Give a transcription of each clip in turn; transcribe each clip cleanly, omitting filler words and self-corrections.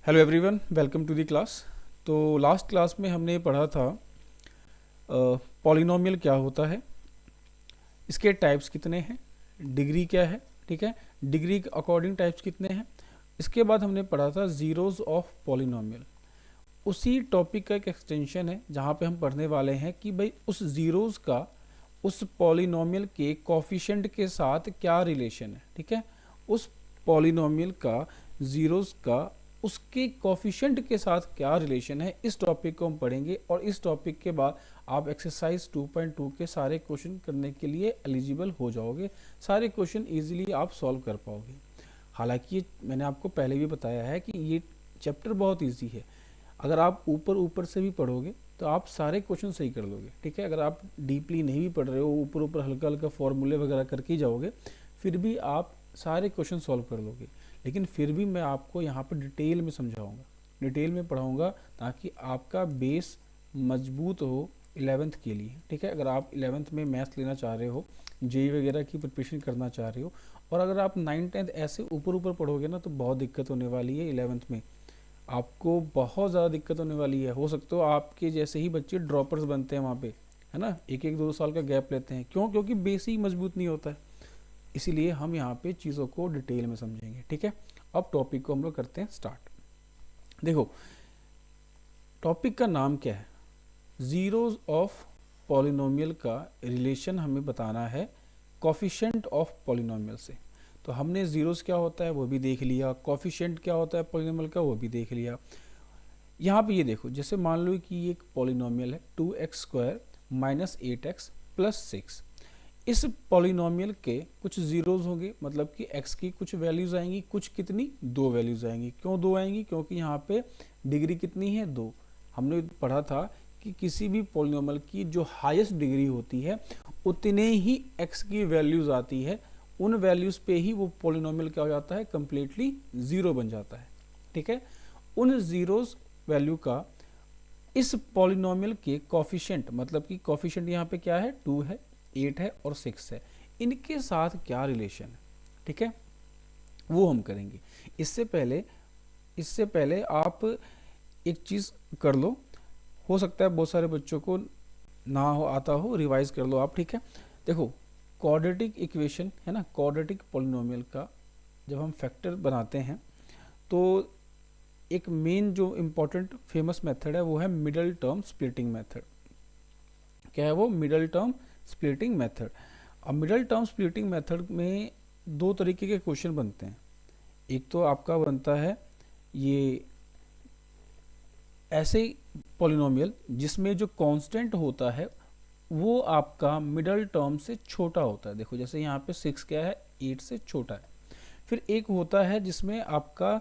Hello everyone, welcome to the class. तो last class में हमने पढ़ा था पॉलिनोमियल क्या होता है, इसके टाइप्स कितने हैं, डिग्री क्या है, ठीक है, डिग्री के अकॉर्डिंग टाइप्स कितने हैं। इसके बाद हमने पढ़ा था ज़ीरोज़ ऑफ पॉलिनोमियल। उसी टॉपिक का एक एक्सटेंशन है जहाँ पे हम पढ़ने वाले हैं कि भाई उस ज़ीरोज़ का उस पॉलिनोमियल के कोफिशिएंट के साथ क्या रिलेशन है, ठीक है। उस पॉलिनोमियल का ज़ीरोज़ का उसके कोफिशिएंट के साथ क्या रिलेशन है, इस टॉपिक को हम पढ़ेंगे। और इस टॉपिक के बाद आप एक्सरसाइज 2.2 के सारे क्वेश्चन करने के लिए एलिजिबल हो जाओगे। सारे क्वेश्चन इजीली आप सॉल्व कर पाओगे। हालांकि मैंने आपको पहले भी बताया है कि ये चैप्टर बहुत इजी है। अगर आप ऊपर ऊपर से भी पढ़ोगे तो आप सारे क्वेश्चन सही कर लोगे, ठीक है। अगर आप डीपली नहीं भी पढ़ रहे हो, ऊपर ऊपर हल्का हल्का फॉर्मूले वगैरह करके जाओगे, फिर भी आप सारे क्वेश्चन सॉल्व कर लोगे। लेकिन फिर भी मैं आपको यहाँ पर डिटेल में समझाऊंगा, डिटेल में पढ़ाऊंगा, ताकि आपका बेस मजबूत हो 11th के लिए, ठीक है। अगर आप 11th में मैथ्स लेना चाह रहे हो, जेई वगैरह की प्रिपरेशन करना चाह रहे हो, और अगर आप 9th 10th ऐसे ऊपर ऊपर पढ़ोगे ना, तो बहुत दिक्कत होने वाली है 11th में। आपको बहुत ज़्यादा दिक्कत होने वाली है। हो सकता हो आपके जैसे ही बच्चे ड्रॉपर्स बनते हैं वहाँ पे, है ना, एक एक 2 साल का गैप लेते हैं। क्यों? क्योंकि बेस ही मजबूत नहीं होता है। इसीलिए हम यहाँ पे चीज़ों को डिटेल में समझेंगे, ठीक है। अब टॉपिक को हम लोग करते हैं स्टार्ट। देखो, टॉपिक का नाम क्या है? ज़ीरोज़ ऑफ पॉलिनोमियल का रिलेशन हमें बताना है कोफिशिएंट ऑफ पॉलिनोमियल से। तो हमने ज़ीरोज़ क्या होता है वो भी देख लिया, कोफिशिएंट क्या होता है पॉलिनोमियल का वो भी देख लिया। यहाँ पे ये देखो, जैसे मान लो कि ये एक पॉलिनोमियल है 2x² माइनस 8x प्लस 6। इस पॉलिनोमियल के कुछ ज़ीरोज़ होंगे, मतलब कि x की कुछ वैल्यूज़ आएंगी, कुछ कितनी 2 वैल्यूज़ आएंगी। क्यों 2 आएंगी? क्योंकि यहाँ पे डिग्री कितनी है 2। हमने पढ़ा था कि किसी भी पॉलिनोमियल की जो हाईएस्ट डिग्री होती है उतने ही x की वैल्यूज़ आती है। उन वैल्यूज़ पे ही वो पॉलिनोमियल क्या हो जाता है, कम्प्लीटली ज़ीरो बन जाता है, ठीक है। उन ज़ीरोज़ वैल्यू का इस पॉलिनोमियल के कोफिशिएंट, मतलब कि कोफिशिएंट यहाँ पे क्या है, 2 है, 8 है और 6 है, इनके साथ क्या रिलेशन है, ठीक है, वो हम करेंगे। इससे पहले आप एक चीज़ कर लो। हो सकता है बहुत सारे बच्चों को ना हो आता हो, रिवाइज कर लो आप, ठीक है। देखो, क्वाड्रेटिक इक्वेशन है ना, क्वाड्रेटिक पॉलिनोमियल का जब हम फैक्टर बनाते हैं तो एक मेन जो इम्पोर्टेंट फेमस मेथड है वो है मिडल टर्म स्प्लिटिंग मेथड। क्या है वो? Middle term splitting method. अब मिडल टर्म स्प्लिटिंग मेथड में 2 तरीके के क्वेश्चन बनते हैं। एक तो आपका बनता है ये ऐसे पॉलिनोमियल जिसमें जो कांस्टेंट होता है वो आपका मिडल टर्म से छोटा होता है। देखो, जैसे यहाँ पे 6 क्या है, 8 से छोटा है। फिर एक होता है जिसमें आपका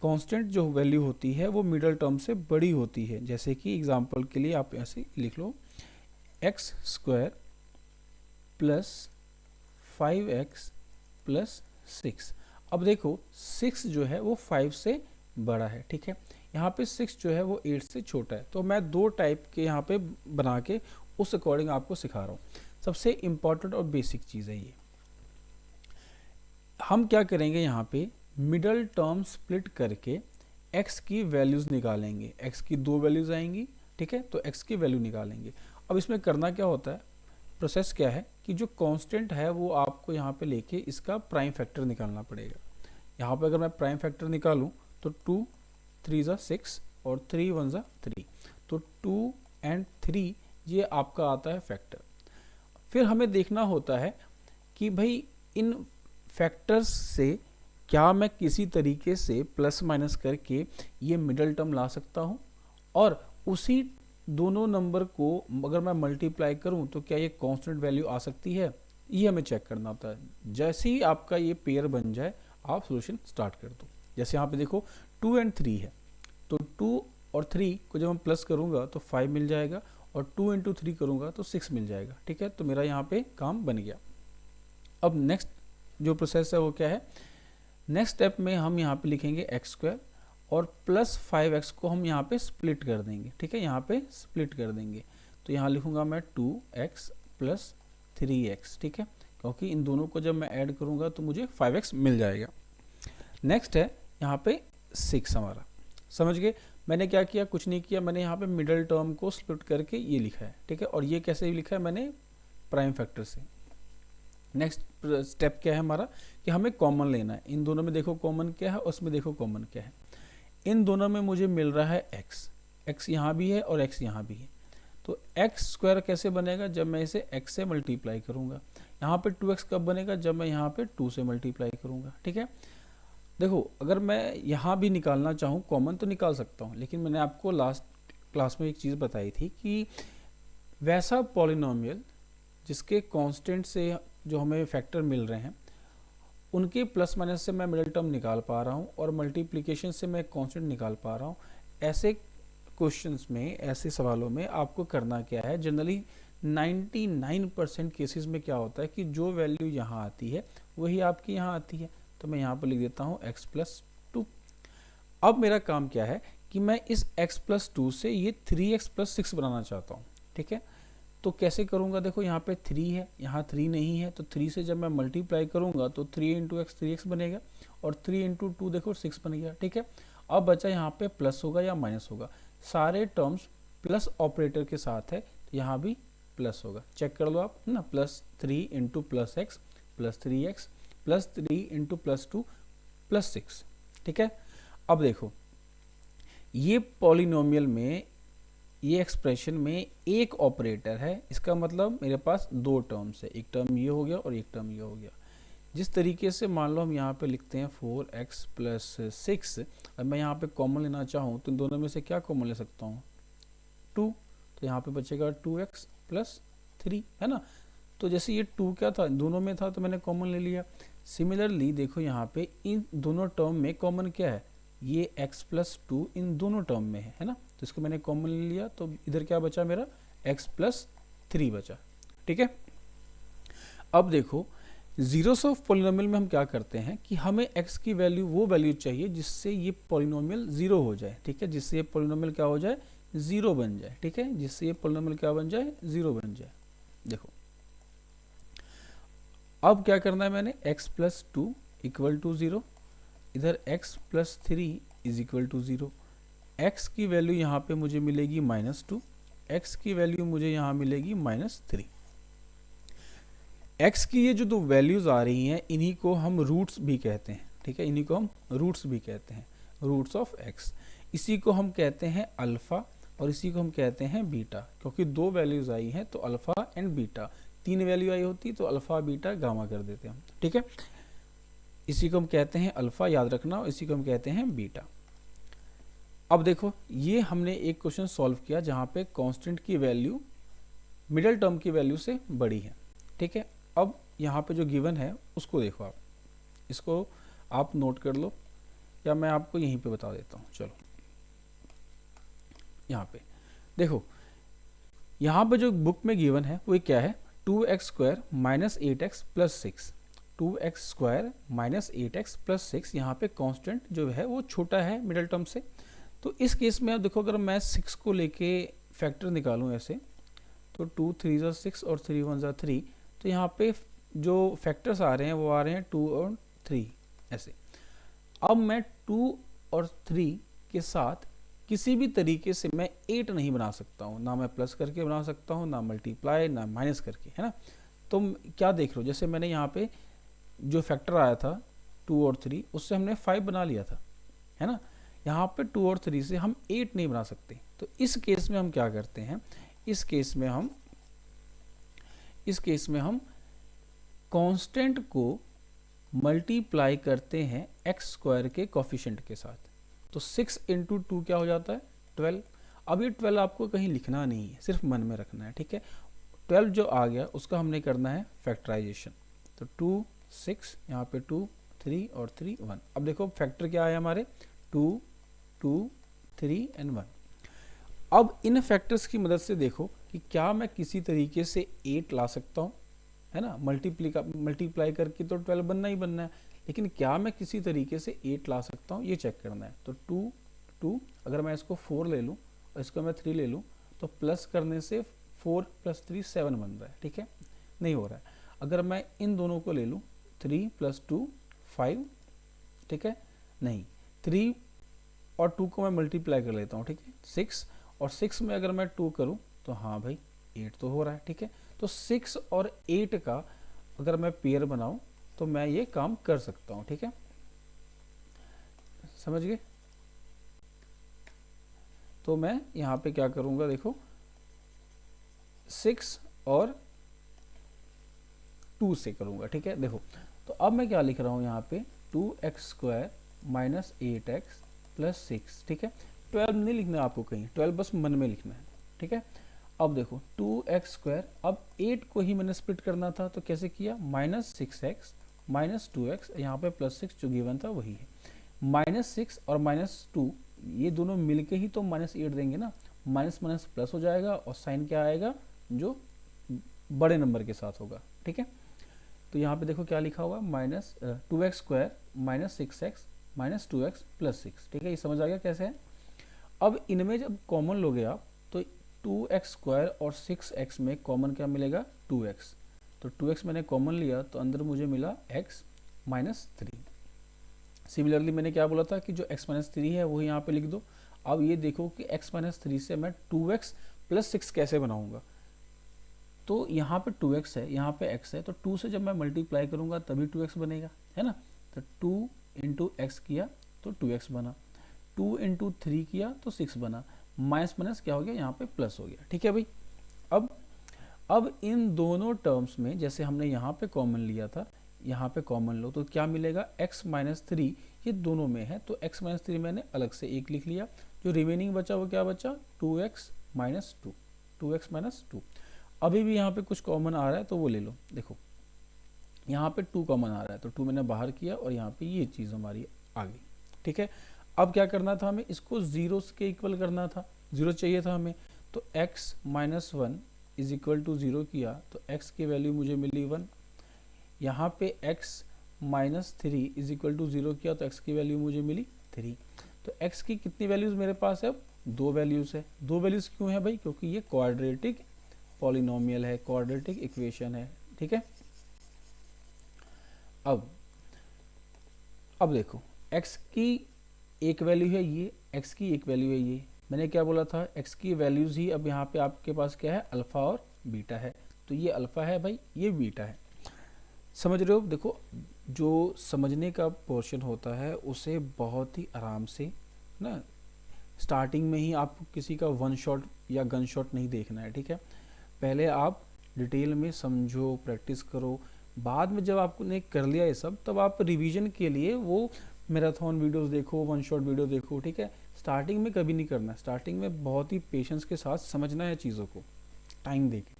कांस्टेंट जो वैल्यू होती है वो मिडल टर्म से बड़ी होती है। जैसे कि एग्जांपल के लिए आप ऐसे लिख लो, x² प्लस 5x प्लस 6। अब देखो 6 जो है वो 5 से बड़ा है, ठीक है। यहाँ पे 6 जो है वो 8 से छोटा है। तो मैं 2 टाइप के यहाँ पे बना के उस अकॉर्डिंग आपको सिखा रहा हूँ। सबसे इम्पॉर्टेंट और बेसिक चीज़ है ये। हम क्या करेंगे, यहाँ पे मिडल टर्म स्प्लिट करके x की वैल्यूज़ निकालेंगे। x की 2 वैल्यूज़ आएंगी, ठीक है, तो x की वैल्यू निकालेंगे। अब इसमें करना क्या होता है, प्रोसेस क्या है कि जो कांस्टेंट है वो आपको यहाँ पे लेके इसका प्राइम फैक्टर निकालना पड़ेगा। यहाँ पे अगर मैं प्राइम फैक्टर निकालूँ तो 2 3 ज़ा 6 और 3 1 ज़ा 3, तो 2 और 3 ये आपका आता है फैक्टर। फिर हमें देखना होता है कि भाई इन फैक्टर्स से क्या मैं किसी तरीके से प्लस माइनस करके ये मिडल टर्म ला सकता हूँ, और उसी दोनों नंबर को अगर मैं मल्टीप्लाई करूँ तो क्या ये कांस्टेंट वैल्यू आ सकती है, ये हमें चेक करना होता है। जैसे ही आपका ये पेयर बन जाए आप सॉल्यूशन स्टार्ट कर दो। जैसे यहाँ पे देखो 2 और 3 है, तो 2 और 3 को जब हम प्लस करूँगा तो 5 मिल जाएगा, और 2 इंटू 3 करूँगा तो 6 मिल जाएगा, ठीक है। तो मेरा यहाँ पे काम बन गया। अब नेक्स्ट जो प्रोसेस है वो क्या है, नेक्स्ट स्टेप में हम यहाँ पे लिखेंगे x² और प्लस 5x को हम यहाँ पे स्प्लिट कर देंगे, ठीक है, यहाँ पे स्प्लिट कर देंगे। तो यहाँ लिखूंगा मैं 2x प्लस 3x, ठीक है, क्योंकि इन दोनों को जब मैं ऐड करूँगा तो मुझे 5x मिल जाएगा। नेक्स्ट है यहाँ पे 6 हमारा, समझ गए? मैंने क्या किया, कुछ नहीं किया, मैंने यहाँ पे मिडल टर्म को स्प्लिट करके ये लिखा है, ठीक है। और ये कैसे लिखा है मैंने, प्राइम फैक्टर से। नेक्स्ट स्टेप क्या है हमारा कि हमें कॉमन लेना है। इन दोनों में देखो कॉमन क्या है, उसमें देखो कॉमन क्या है। इन दोनों में मुझे मिल रहा है x, x यहाँ भी है और x यहाँ भी है। तो x स्क्वायर कैसे बनेगा, जब मैं इसे x से मल्टीप्लाई करूँगा। यहाँ पे 2x कब बनेगा, जब मैं यहाँ पे 2 से मल्टीप्लाई करूँगा, ठीक है। देखो अगर मैं यहाँ भी निकालना चाहूँ कॉमन तो निकाल सकता हूँ, लेकिन मैंने आपको लास्ट क्लास में एक चीज़ बताई थी कि वैसा पॉलिनोमियल जिसके कांस्टेंट से जो हमें फैक्टर मिल रहे हैं उनके प्लस माइनस से मैं मिडिल टर्म निकाल पा रहा हूँ और मल्टीप्लिकेशन से मैं कांस्टेंट निकाल पा रहा हूँ। ऐसे क्वेश्चंस में, ऐसे सवालों में आपको करना क्या है, जनरली 99% केसेस में क्या होता है कि जो वैल्यू यहाँ आती है वही आपकी यहाँ आती है। तो मैं यहाँ पर लिख देता हूँ x+2। अब मेरा काम क्या है कि मैं इस x+2 से ये 3x+6 बनाना चाहता हूँ, ठीक है। तो कैसे करूँगा, देखो यहाँ पे 3 है, यहाँ 3 नहीं है, तो 3 से जब मैं मल्टीप्लाई करूँगा तो 3 × x 3x बनेगा और 3 × 2 देखो 6 बन गया, ठीक है। अब बचा यहाँ पे प्लस होगा या माइनस होगा, सारे टर्म्स प्लस ऑपरेटर के साथ है तो यहाँ भी प्लस होगा। चेक कर लो आप ना, +3 × +x +3x +3 × +2 +6, ठीक है। अब देखो ये पॉलिनोमियल में, ये एक्सप्रेशन में एक ऑपरेटर है, इसका मतलब मेरे पास दो टर्म्स है, एक टर्म ये हो गया और एक टर्म ये हो गया। जिस तरीके से मान लो हम यहाँ पे लिखते हैं 4x + 6, अब मैं यहाँ पे कॉमन लेना चाहूँ तो इन दोनों में से क्या कॉमन ले सकता हूँ, 2, तो यहाँ पे बचेगा 2x + 3, है ना। तो जैसे ये 2 क्या था, दोनों में था तो मैंने कॉमन ले लिया। सिमिलरली देखो यहाँ पे इन दोनों टर्म में कॉमन क्या है, ये x+2 इन दोनों टर्म में है ना, तो इसको मैंने कॉमन ले लिया, तो इधर क्या बचा मेरा, x+3 बचा, ठीक है। अब देखो जीरोस ऑफ पॉलिनोमियल में हम क्या करते हैं कि हमें x की वैल्यू, वो वैल्यू चाहिए जिससे ये पॉलिनोमियल 0 हो जाए, ठीक है, जिससे ये पॉलिनोमियल क्या हो जाए, 0 बन जाए, ठीक है, जिससे ये पॉलिनोमियल क्या बन जाए, 0 बन जाए। देखो अब क्या करना है मैंने, x+2 = 0, इधर x+3 = 0, x की वैल्यू यहाँ पे मुझे मिलेगी -2, x की वैल्यू मुझे यहाँ मिलेगी -3। x की ये जो दो वैल्यूज आ रही हैं इन्हीं को हम रूट्स भी कहते हैं, ठीक है, इन्हीं को हम रूट्स भी कहते हैं, रूट्स ऑफ x। इसी को हम कहते हैं अल्फा और इसी को हम कहते हैं बीटा, क्योंकि दो वैल्यूज आई हैं तो अल्फा एंड बीटा, 3 वैल्यू आई होती तो अल्फा बीटा गामा कर देते हम, ठीक है। इसी को हम कहते हैं अल्फा, याद रखना, और इसी को हम कहते हैं बीटा। अब देखो ये हमने एक क्वेश्चन सॉल्व किया जहाँ पे कांस्टेंट की वैल्यू मिडिल टर्म की वैल्यू से बड़ी है, ठीक है। अब यहाँ पे जो गिवन है उसको देखो आप, इसको आप नोट कर लो या मैं आपको यहीं पे बता देता हूँ। चलो यहाँ पे देखो, यहाँ पे जो बुक में गिवन है वो क्या है, 2x² - 8x + 6, 2x² - 8x + 6। यहाँ पे कांस्टेंट जो है वो छोटा है मिडिल टर्म से। तो इस केस में आप देखो, अगर मैं 6 को लेके फैक्टर निकालूं ऐसे, तो 2 × 3 = 6 और 3 × 1 = 3, तो यहाँ पे जो फैक्टर्स आ रहे हैं वो आ रहे हैं 2 और 3 ऐसे। अब मैं 2 और 3 के साथ किसी भी तरीके से मैं 8 नहीं बना सकता हूँ, ना मैं प्लस करके बना सकता हूँ, ना मल्टीप्लाई, ना माइनस करके, है ना। तो क्या देख लो, जैसे मैंने यहाँ पे जो फैक्टर आया था 2 और 3, उससे हमने 5 बना लिया था, है ना। यहाँ पे 2 और 3 से हम 8 नहीं बना सकते। तो इस केस में हम क्या करते हैं, इस केस में हम कांस्टेंट को मल्टीप्लाई करते हैं x² के कोफिशिएंट के साथ। तो 6 × 2 क्या हो जाता है, 12। अब ये 12 आपको कहीं लिखना नहीं है, सिर्फ मन में रखना है, ठीक है। 12 जो आ गया उसका हमने करना है फैक्टराइजेशन। तो 2 6, यहाँ पे 2 3 और 3 1। अब देखो फैक्टर क्या है हमारे, 2 2 3 और 1। अब इन फैक्टर्स की मदद से देखो कि क्या मैं किसी तरीके से 8 ला सकता हूँ, है ना। मल्टीप्लाई करके तो 12 बनना ही बनना है, लेकिन क्या मैं किसी तरीके से 8 ला सकता हूँ, ये चेक करना है। तो 2 2, अगर मैं इसको 4 ले लूँ और इसको मैं 3 ले लूँ तो प्लस करने से 4 + 3 7 बन रहा है, ठीक है, नहीं हो रहा है। अगर मैं इन दोनों को ले लूँ 3 + 2 5, ठीक है, नहीं, 3 और 2 को मैं मल्टीप्लाई कर लेता हूँ, ठीक है, 6 और 6 में अगर मैं 2 करूँ तो हाँ भाई 8 तो हो रहा है, ठीक है। तो 6 और 8 का अगर मैं पेयर बनाऊँ तो मैं ये काम कर सकता हूँ, ठीक है, समझ गए। तो मैं यहाँ पे क्या करूँगा, देखो 6 और 2 से करूँगा, ठीक है। देखो तो अब मैं क्या लिख रहा हूँ यहाँ पे 2x² माइनस 8x प्लस 6, ठीक है। 12 नहीं लिखना है आपको कहीं, 12 बस मन में लिखना है, ठीक है। अब देखो 2x², अब 8 को ही मैंने स्प्लिट करना था तो कैसे किया, माइनस 6x माइनस 2x, यहाँ पे प्लस 6 जो गिवन था वही है। माइनस 6 और माइनस 2 ये दोनों मिलके ही तो माइनस 8 देंगे ना, माइनस माइनस प्लस हो जाएगा और साइन क्या आएगा, जो बड़े नंबर के साथ होगा, ठीक है। तो यहाँ पे देखो क्या लिखा हुआ, minus 2x² minus 6x minus 2x plus 6, ठीक है, ये समझ आ गया कैसे है। अब इनमें जब कॉमन लोगे आप तो 2x² और 6x में कॉमन क्या मिलेगा, 2x, तो 2x मैंने कॉमन लिया तो अंदर मुझे मिला x माइनस 3। सिमिलरली मैंने क्या बोला था कि जो x माइनस 3 है वो यहाँ पे लिख दो। अब ये देखो कि x माइनस 3 से मैं 2x प्लस 6 कैसे बनाऊंगा, तो यहाँ पे 2x है, यहाँ पे x है, तो 2 से जब मैं मल्टीप्लाई करूंगा तभी 2x बनेगा, है ना। तो 2 इंटू एक्स किया तो 2x बना, 2 इंटू 3 किया तो 6 बना, माइनस माइनस क्या हो गया, यहाँ पे प्लस हो गया, ठीक है भाई। अब इन दोनों टर्म्स में जैसे हमने यहाँ पे कॉमन लिया था, यहाँ पे कॉमन लो तो क्या मिलेगा, x माइनस 3 ये दोनों में है तो x माइनस 3 मैंने अलग से एक लिख लिया, जो रिमेनिंग बचा वो क्या बचा, 2x माइनस 2, 2x माइनस 2। अभी भी यहाँ पे कुछ कॉमन आ रहा है तो वो ले लो, देखो यहाँ पे 2 कॉमन आ रहा है तो 2 मैंने बाहर किया और यहाँ पे ये चीज़ हमारी आ गई, ठीक है। अब क्या करना था हमें, इसको जीरो के इक्वल करना था, जीरो चाहिए था हमें, तो x minus 1 is equal to 0 किया तो x की वैल्यू मुझे मिली 1। यहाँ पे x minus 3 is equal to 0 किया तो x की वैल्यू मुझे मिली 3। तो x की कितनी वैल्यूज मेरे पास है, 2 वैल्यूज है। 2 वैल्यूज क्यों है भाई, क्योंकि ये क्वाड्रेटिक पॉलिनोमियल है, क्वाड्रेटिक इक्वेशन है, ठीक है। अब देखो x की एक वैल्यू है ये, x की एक वैल्यू है ये, मैंने क्या बोला था, x की वैल्यूज ही अब यहाँ पे आपके पास क्या है, अल्फा और बीटा है, तो ये अल्फा है भाई, ये बीटा है, समझ रहे हो। देखो जो समझने का पोर्शन होता है उसे बहुत ही आराम से ना, स्टार्टिंग में ही आपको किसी का वन शॉट या गन शॉट नहीं देखना है, ठीक है। पहले आप डिटेल में समझो, प्रैक्टिस करो, बाद में जब आपने कर लिया ये सब तब आप रिवीजन के लिए वो मैराथन वीडियोस देखो, वन शॉट वीडियो देखो, ठीक है। स्टार्टिंग में कभी नहीं करना, स्टार्टिंग में बहुत ही पेशेंस के साथ समझना है चीज़ों को, टाइम देके।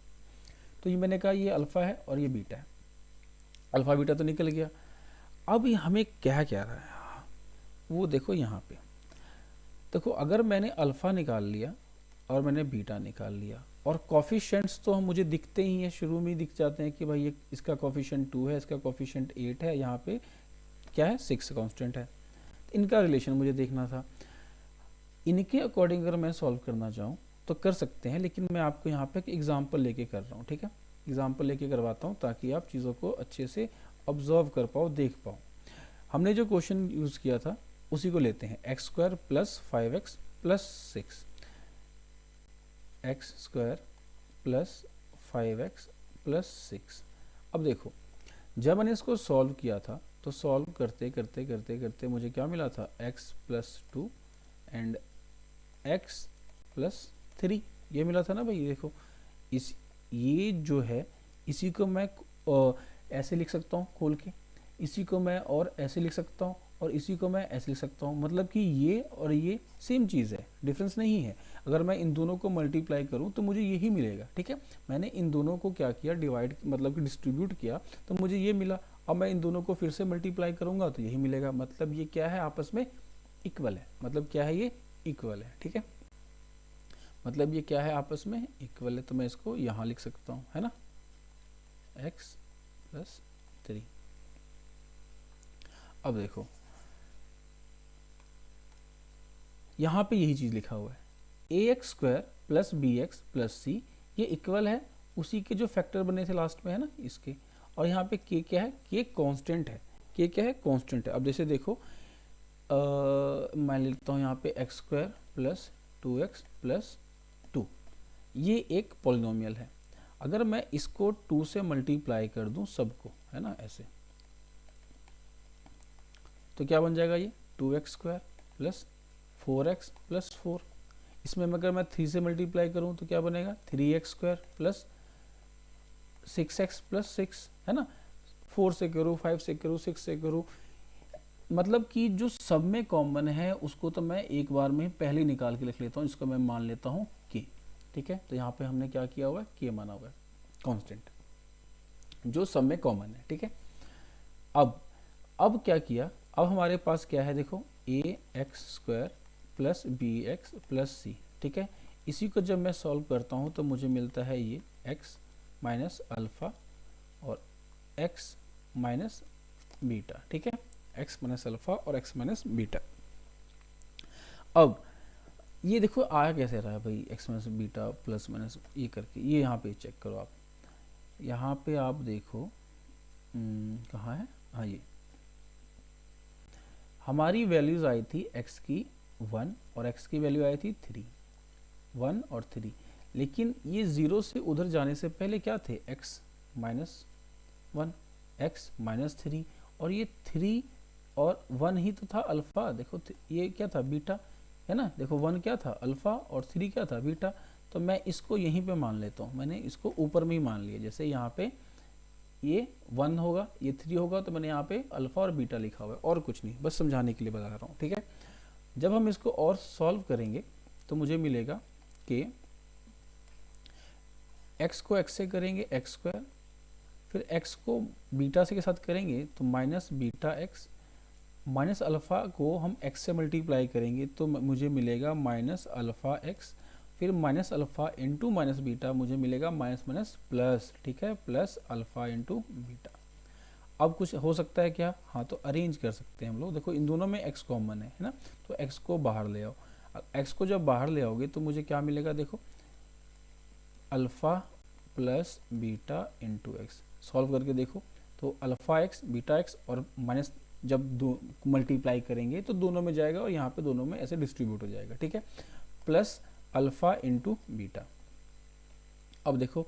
तो ये मैंने कहा ये अल्फ़ा है और ये बीटा है, अल्फ़ा बीटा तो निकल गया। अब हमें क्या रहा है वो देखो, यहाँ पे देखो अगर मैंने अल्फ़ा निकाल लिया और मैंने बीटा निकाल लिया और कॉफिशेंट्स तो हम मुझे दिखते ही हैं, शुरू में ही दिख जाते हैं कि भाई ये इसका कॉफिशेंट 2 है, इसका कॉफिशेंट 8 है, यहाँ पे क्या है 6 कांस्टेंट है, इनका रिलेशन मुझे देखना था। इनके अकॉर्डिंग अगर मैं सॉल्व करना चाहूँ तो कर सकते हैं, लेकिन मैं आपको यहाँ पे एक एग्जाम्पल लेके कर रहा हूँ, ठीक है। एग्जाम्पल लेके करवाता हूँ ताकि आप चीज़ों को अच्छे से ऑब्जर्व कर पाओ, देख पाओ। हमने जो क्वेश्चन यूज़ किया था उसी को लेते हैं, x² plus 5x plus 6, x² plus 5x plus 6। अब देखो जब मैंने इसको सॉल्व किया था तो सॉल्व करते करते करते करते मुझे क्या मिला था, x plus 2 and x plus 3, ये मिला था ना भाई। देखो इस ये जो है इसी को मैं ऐसे लिख सकता हूँ खोल के, इसी को मैं और ऐसे लिख सकता हूँ और इसी को मैं ऐसे लिख सकता हूँ, मतलब कि ये और ये सेम चीज़ है, डिफरेंस नहीं है। अगर मैं इन दोनों को मल्टीप्लाई करूँ तो मुझे यही मिलेगा, ठीक है। मैंने इन दोनों को क्या किया, डिवाइड मतलब कि डिस्ट्रीब्यूट किया तो मुझे ये मिला। अब मैं इन दोनों को फिर से मल्टीप्लाई करूँगा तो यही मिलेगा, मतलब ये क्या है, आपस में इक्वल है। मतलब क्या है, ये इक्वल है, ठीक है। मतलब ये क्या है, आपस में इक्वल है। तो मैं इसको यहाँ लिख सकता हूँ, है ना, x प्लस 3। अब देखो यहाँ पे यही चीज़ लिखा हुआ है, ax² plus bx plus c, ये इक्वल है उसी के जो फैक्टर बने थे लास्ट में, है ना, इसके। और यहाँ पे k क्या है, k कांस्टेंट है, k क्या है, कांस्टेंट है। अब जैसे देखो मैं लिखता हूँ यहाँ पे x square plus 2x plus 2, ये एक पॉलिनोमियल है। अगर मैं इसको 2 से मल्टीप्लाई कर दूं सबको, है ना, ऐसे, तो क्या बन जाएगा ये 2x square plus 4x plus 4। इसमें अगर मैं 3 से मल्टीप्लाई करूं तो क्या बनेगा 3x square plus 6x plus 6, है ना। 4 से करूँ, 5 से करूँ, 6 से करूँ, मतलब कि जो सब में कॉमन है उसको तो मैं एक बार में पहले ही निकाल के लिख लेता हूँ। इसको मैं मान लेता हूँ k, ठीक है। तो यहाँ पे हमने क्या किया हुआ है, k माना हुआ है कांस्टेंट, जो सब में कॉमन है, ठीक है। अब क्या किया, अब हमारे पास क्या है, देखो ax square plus bx plus c, ठीक है। इसी को जब मैं सॉल्व करता हूँ तो मुझे मिलता है ये x माइनस अल्फ़ा और x माइनस बीटा, ठीक है। x माइनस अल्फ़ा और x माइनस बीटा। अब ये देखो आया कैसे रहा है भाई, x minus beta plus minus ये करके, ये यहाँ पे चेक करो आप, यहाँ पे आप देखो कहाँ है, हाँ ये हमारी वैल्यूज आई थी x की 1 और x की वैल्यू आई थी 3, 1 और 3, लेकिन ये 0 से उधर जाने से पहले क्या थे, x माइनस 1, x माइनस 3, और ये 3 और 1 ही तो था अल्फ़ा। देखो ये क्या था, बीटा, है ना। देखो 1 क्या था, अल्फ़ा, और 3 क्या था, बीटा। तो मैं इसको यहीं पे मान लेता हूँ, मैंने इसको ऊपर में ही मान लिया। जैसे यहाँ पे ये 1 होगा, ये 3 होगा, तो मैंने यहाँ पे अल्फ़ा और बीटा लिखा हुआ है, और कुछ नहीं, बस समझाने के लिए बता रहा हूँ, ठीक है। जब हम इसको और सॉल्व करेंगे तो मुझे मिलेगा कि x को x से करेंगे x स्क्वायर, फिर x को बीटा से के साथ करेंगे तो minus beta x, minus alpha को हम x से मल्टीप्लाई करेंगे तो मुझे मिलेगा माइनस अल्फ़ा x, फिर minus alpha into minus beta, मुझे मिलेगा माइनस माइनस प्लस, ठीक है, प्लस अल्फ़ा इंटू बीटा। अब कुछ हो सकता है क्या, हाँ, तो अरेंज कर सकते हैं हम लोग। देखो इन दोनों में x कॉमन है ना, तो x को बाहर ले आओ। x को जब बाहर ले आओगे तो मुझे क्या मिलेगा, देखो alpha plus beta into x. Solve करके देखो तो अल्फ़ा एक्स बीटा एक्स और माइनस जब दो मल्टीप्लाई करेंगे तो दोनों में जाएगा और यहाँ पे दोनों में ऐसे डिस्ट्रीब्यूट हो जाएगा, ठीक है, प्लस अल्फ़ा इंटू बीटा। अब देखो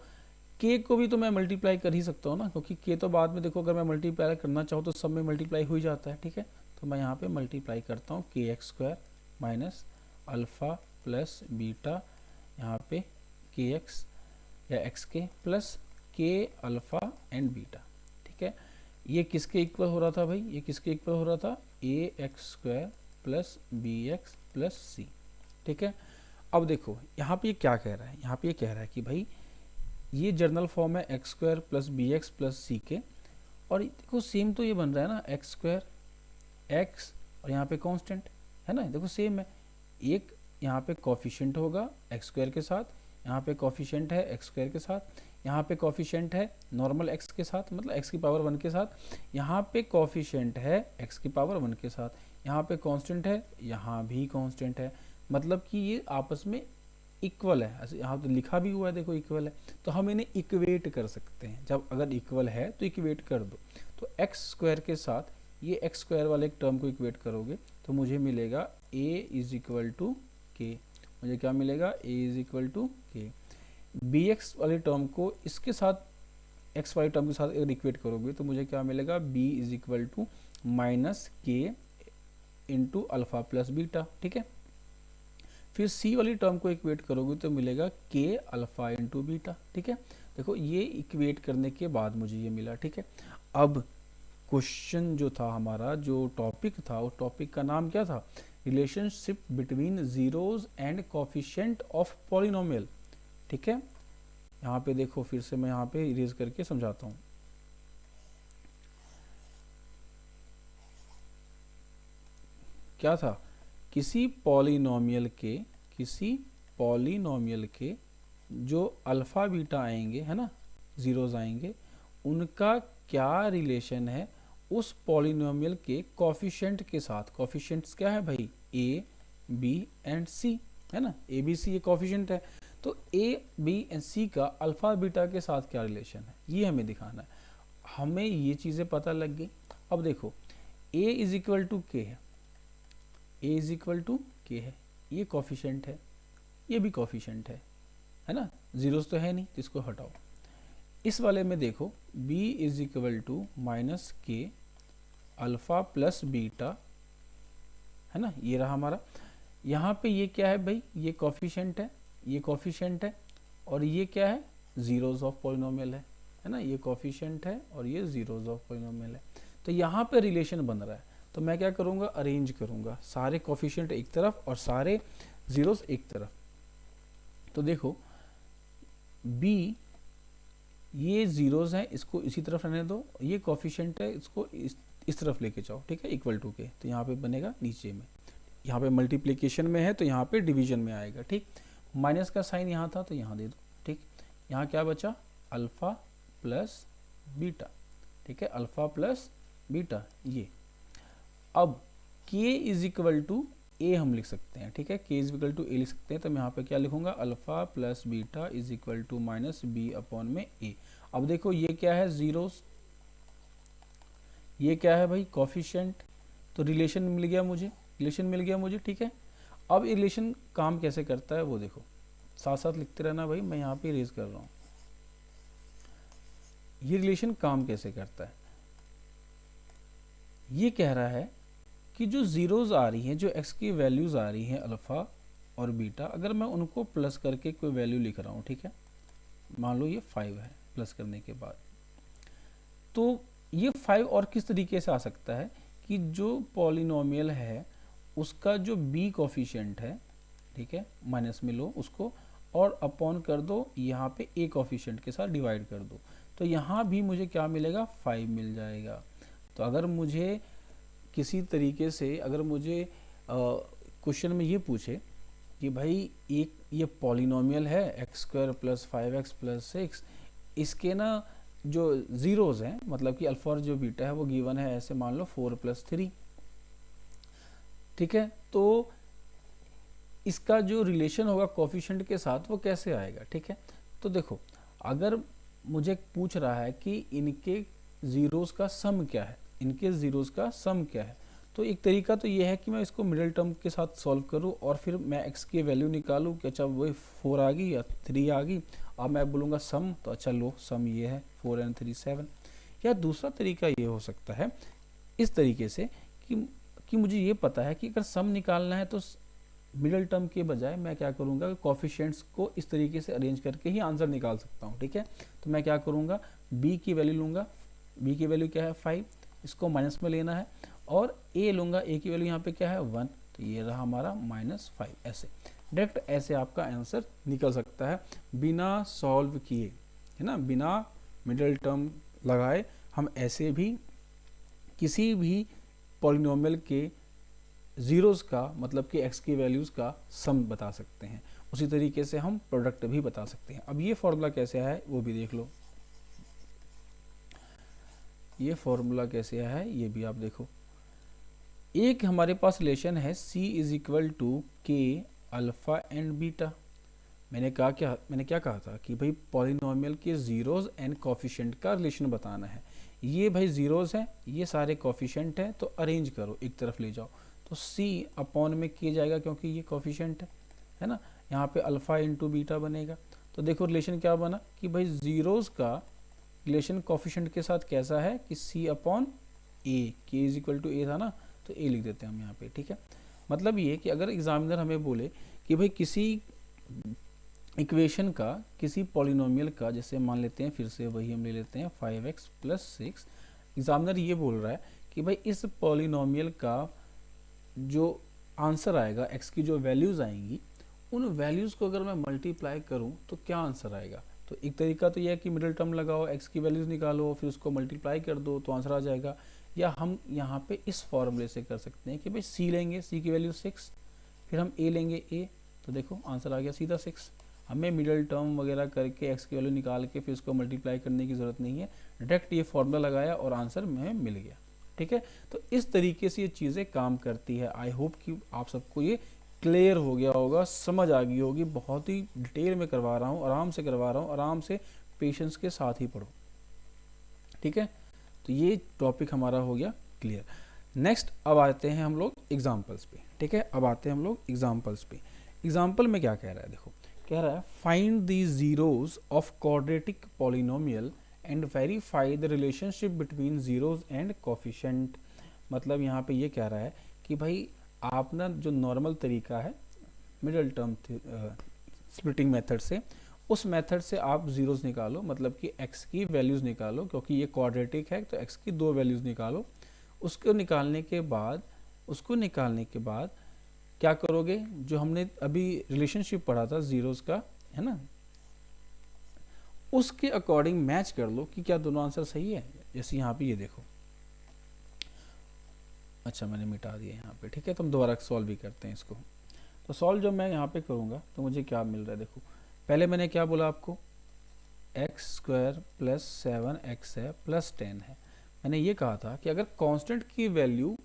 k को भी तो मैं मल्टीप्लाई कर ही सकता हूँ ना, क्योंकि k तो बाद में, देखो अगर मैं मल्टीप्लाई करना चाहूँ तो सब में मल्टीप्लाई हो ही जाता है, ठीक है। तो मैं यहाँ पे मल्टीप्लाई करता हूँ के x square minus alpha plus beta, यहाँ पे के एक्स या एक्स के प्लस के अल्फ़ा एंड बीटा, ठीक है। ये किसके इक्वल हो रहा था भाई, ये किसके इक्वल हो रहा था, a x square plus b x plus c, ठीक है। अब देखो यहाँ पे ये क्या कह रहा है, यहाँ पे ये कह रहा है कि भाई ये जर्नल फॉर्म है x square plus b x plus c के, और देखो सेम तो ये बन रहा है ना, एक्स स्क्वायर एक्स और यहाँ पे कांस्टेंट है ना, देखो सेम है। एक यहाँ पे कॉफिशिएंट होगा एक्स स्क्वायर के साथ, यहाँ पे कॉफिशिएंट है एक्स स्क्वायर के साथ, यहाँ पे कॉफिशिएंट है नॉर्मल एक्स के साथ, मतलब एक्स की पावर 1 के साथ, यहाँ पे कॉफिशिएंट है एक्स की पावर 1 के साथ, यहाँ पे कांस्टेंट है, यहाँ भी कांस्टेंट है, मतलब कि ये आपस में इक्वल है। यहाँ तो लिखा भी हुआ है, देखो इक्वल है, तो हम इन्हें इक्वेट कर सकते हैं। जब अगर इक्वल है तो इक्वेट कर दो, तो एक्स स्क्वायर के साथ ये एक्स स्क्वायर वाले एक टर्म को इक्वेट करोगे तो मुझे मिलेगा a इज इक्वल टू के, मुझे क्या मिलेगा, a इज इक्वल टू के। बी एक्स वाले टर्म को इसके साथ एक्स वाले टर्म के साथ अगर इक्वेट करोगे तो मुझे क्या मिलेगा, b is equal to minus K into alpha plus beta, ठीक है। फिर सी वाली टर्म को इक्वेट करोगे तो मिलेगा के अल्फ़ा इंटू बीटा, ठीक है। देखो ये इक्वेट करने के बाद मुझे ये मिला, ठीक है। अब क्वेश्चन जो था हमारा, जो टॉपिक था, उस टॉपिक का नाम क्या था, relationship between zeros and coefficient of polynomial, ठीक है। यहाँ पे देखो फिर से मैं यहाँ पे इरेज करके समझाता हूँ। क्या था, किसी पॉलिनोमियल के जो अल्फ़ा बीटा आएंगे, है ना, जीरोज आएंगे, उनका क्या रिलेशन है उस पॉलिनोमियल के कोफिशिएंट के साथ। कोफिशिएंट्स क्या है भाई, ए बी एंड सी, है ना, ए बी सी ये कोफिशिएंट है, तो ए बी एंड सी का अल्फ़ा बीटा के साथ क्या रिलेशन है, ये हमें दिखाना है। हमें ये चीज़ें पता लग गई। अब देखो a इज इक्वल टू के है, ए इज इक्वल टू के है, ये कॉफिशेंट है, ये भी कॉफिशेंट है ना, जीरोस तो है नहीं, तो इसको हटाओ। इस वाले में देखो b is equal to minus K alpha plus beta, है ना, ये रहा हमारा। यहाँ पे ये क्या है भाई, ये कॉफिशेंट है, ये कॉफिशेंट है, और ये क्या है, जीरोस ऑफ पॉलिनोमियल है ना, ये कॉफिशेंट है और ये जीरोस ऑफ पॉलिनोमियल है। तो यहाँ पे रिलेशन बन रहा है, तो मैं क्या करूँगा, अरेंज करूँगा, सारे कॉफिशेंट एक तरफ और सारे जीरोस एक तरफ। तो देखो b ये जीरोस हैं, इसको इसी तरफ रहने दो, ये कॉफिशेंट है, इसको इस तरफ लेके जाओ, ठीक है, इक्वल टू के, तो यहाँ पे बनेगा नीचे में, यहाँ पे मल्टीप्लिकेशन में है तो यहाँ पे डिवीजन में आएगा, ठीक। माइनस का साइन यहाँ था तो यहाँ दे दो, ठीक। यहाँ क्या बचा, अल्फा प्लस बीटा, ठीक है, अल्फा प्लस बीटा ये। अब k is equal to A हम लिख सकते हैं, ठीक है, k is equal to A लिख सकते हैं, तो मैं यहाँ पे क्या लिखूंगा, alpha plus beta is equal to minus B upon में ए। अब देखो ये क्या है, जीरोस, ये क्या है भाई, कॉफिशिएंट, तो रिलेशन मिल गया मुझे, रिलेशन मिल गया मुझे, ठीक है। अब ये रिलेशन काम कैसे करता है वो देखो, साथ साथ लिखते रहना भाई, मैं यहाँ पे रेज कर रहा हूँ। ये रिलेशन काम कैसे करता है, ये कह रहा है कि जो जीरोस आ रही हैं, जो x की वैल्यूज आ रही हैं अल्फा और बीटा, अगर मैं उनको प्लस करके कोई वैल्यू लिख रहा हूँ, ठीक है, मान लो ये 5 है, प्लस करने के बाद, तो ये 5 और किस तरीके से आ सकता है कि जो पॉलिनोमियल है उसका जो b कोफिशिएंट है, ठीक है, माइनस में लो उसको और अपॉन कर दो यहाँ पे a कोफिशिएंट के साथ डिवाइड कर दो, तो यहाँ भी मुझे क्या मिलेगा, 5 मिल जाएगा। तो अगर मुझे किसी तरीके से, अगर मुझे क्वेश्चन में ये पूछे कि भाई एक ये पॉलिनोमियल है x square plus 5x plus 6, इसके ना जो जीरोस हैं, मतलब कि अल्फा और जो बीटा है वो गिवन है ऐसे, मान लो 4 + 3, ठीक है, तो इसका जो रिलेशन होगा कोफिशिएंट के साथ वो कैसे आएगा, ठीक है। तो देखो अगर मुझे पूछ रहा है कि इनके जीरोस का सम क्या है, इनके जीरोस का सम क्या है, तो एक तरीका तो ये है कि मैं इसको मिडिल टर्म के साथ सॉल्व करूं और फिर मैं x की वैल्यू निकालूं कि अच्छा वो 4 आ गई या 3 आ गई, अब मैं बोलूँगा सम, तो अच्छा लो सम ये है 4 और 3 7। या दूसरा तरीका ये हो सकता है इस तरीके से कि मुझे ये पता है कि अगर सम निकालना है तो मिडिल टर्म के बजाय मैं क्या करूँगा, कॉफिशिएंट्स को इस तरीके से अरेंज करके ही आंसर निकाल सकता हूँ, ठीक है। तो मैं क्या करूँगा, b की वैल्यू लूँगा, b की वैल्यू क्या है 5, इसको माइनस में लेना है, और a लूँगा, a की वैल्यू यहाँ पे क्या है 1, तो ये रहा हमारा -5, ऐसे डायरेक्ट ऐसे आपका आंसर निकल सकता है बिना सॉल्व किए, है ना, बिना मिडिल टर्म लगाए हम ऐसे भी किसी भी पॉलिनोमियल के जीरोस का, मतलब कि x की वैल्यूज का सम बता सकते हैं। उसी तरीके से हम प्रोडक्ट भी बता सकते हैं। अब ये फॉर्मूला कैसे आया है वो भी देख लो, ये फॉर्मूला कैसे आया है ये भी आप देखो। एक हमारे पास रिलेशन है c इज इक्वल टू के अल्फा एंड बीटा। मैंने क्या कहा था कि भाई पॉलिनोमियल के जीरोस एंड कोफिशिएंट का रिलेशन बताना है। ये भाई जीरोस हैं, ये सारे कोफिशिएंट हैं, तो अरेंज करो, एक तरफ ले जाओ, तो c अपॉन में किया जाएगा क्योंकि ये कोफिशिएंट है ना, यहाँ पे अल्फा इंटू बीटा बनेगा। तो देखो रिलेशन क्या बना कि भाई जीरोस का रिलेशन कोफिशिएंट के साथ कैसा है कि c अपॉन ए, के इज इक्वल टू ए था ना, तो ए लिख देते हैं हम यहाँ पे, ठीक है। मतलब ये कि अगर एग्जामिनर हमें बोले कि भाई किसी इक्वेशन का, किसी पॉलिनोमियल का, जैसे मान लेते हैं, फिर से वही हम ले लेते हैं 5x + 6, एग्जामिनर ये बोल रहा है कि भाई इस पॉलिनोमियल का जो आंसर आएगा, x की जो वैल्यूज़ आएंगी, उन वैल्यूज़ को अगर मैं मल्टीप्लाई करूं तो क्या आंसर आएगा। तो एक तरीका तो यह है कि मिडिल टर्म लगाओ, x की वैल्यूज़ निकालो, फिर उसको मल्टीप्लाई कर दो तो आंसर आ जाएगा। या हम यहाँ पे इस फॉर्मूले से कर सकते हैं कि भाई c लेंगे, c की वैल्यू 6, फिर हम a लेंगे a, तो देखो आंसर आ गया सीधा 6। हमें मिडिल टर्म वगैरह करके x की वैल्यू निकाल के फिर उसको मल्टीप्लाई करने की ज़रूरत नहीं है, डायरेक्ट ये फॉर्मूला लगाया और आंसर में मिल गया, ठीक है। तो इस तरीके से ये चीज़ें काम करती है। आई होप कि आप सबको ये क्लियर हो गया होगा, समझ आ गई होगी। बहुत ही डिटेल में करवा रहा हूँ, आराम से करवा रहा हूँ, आराम से पेशेंस के साथ ही पढ़ो, ठीक है। तो ये टॉपिक हमारा हो गया क्लियर। नेक्स्ट अब आते हैं हम लोग एग्जाम्पल्स पे, ठीक है। अब आते हैं हम लोग एग्जाम्पल्स पे। एग्जाम्पल में क्या कह रहा है, देखो कह रहा है find the zeros of quadratic polynomial and verify the relationship between zeros and coefficient. मतलब यहाँ पे ये कह रहा है कि भाई आप ना जो नॉर्मल तरीका है मिडल टर्म स्प्लिटिंग मेथड से, उस मेथड से आप जीरोस निकालो, मतलब कि x की वैल्यूज़ निकालो, क्योंकि ये क्वाड्रेटिक है तो x की 2 वैल्यूज़ निकालो। उसको निकालने के बाद क्या करोगे, जो हमने अभी रिलेशनशिप पढ़ा था जीरोस का, है ना, उसके अकॉर्डिंग मैच कर लो कि क्या दोनों आंसर सही है। जैसे यहाँ पे ये देखो, अच्छा मैंने मिटा दिया यहाँ पे, ठीक है। तो हम दोबारा सॉल्व भी करते हैं इसको। तो सॉल्व जब मैं यहाँ पे करूँगा तो मुझे क्या मिल रहा है, देखो पहले मैंने क्या बोला आपको, एक्स स्क्वायर प्लस 7x है प्लस 10 है। मैंने ये कहा था कि अगर कांस्टेंट की वैल्यू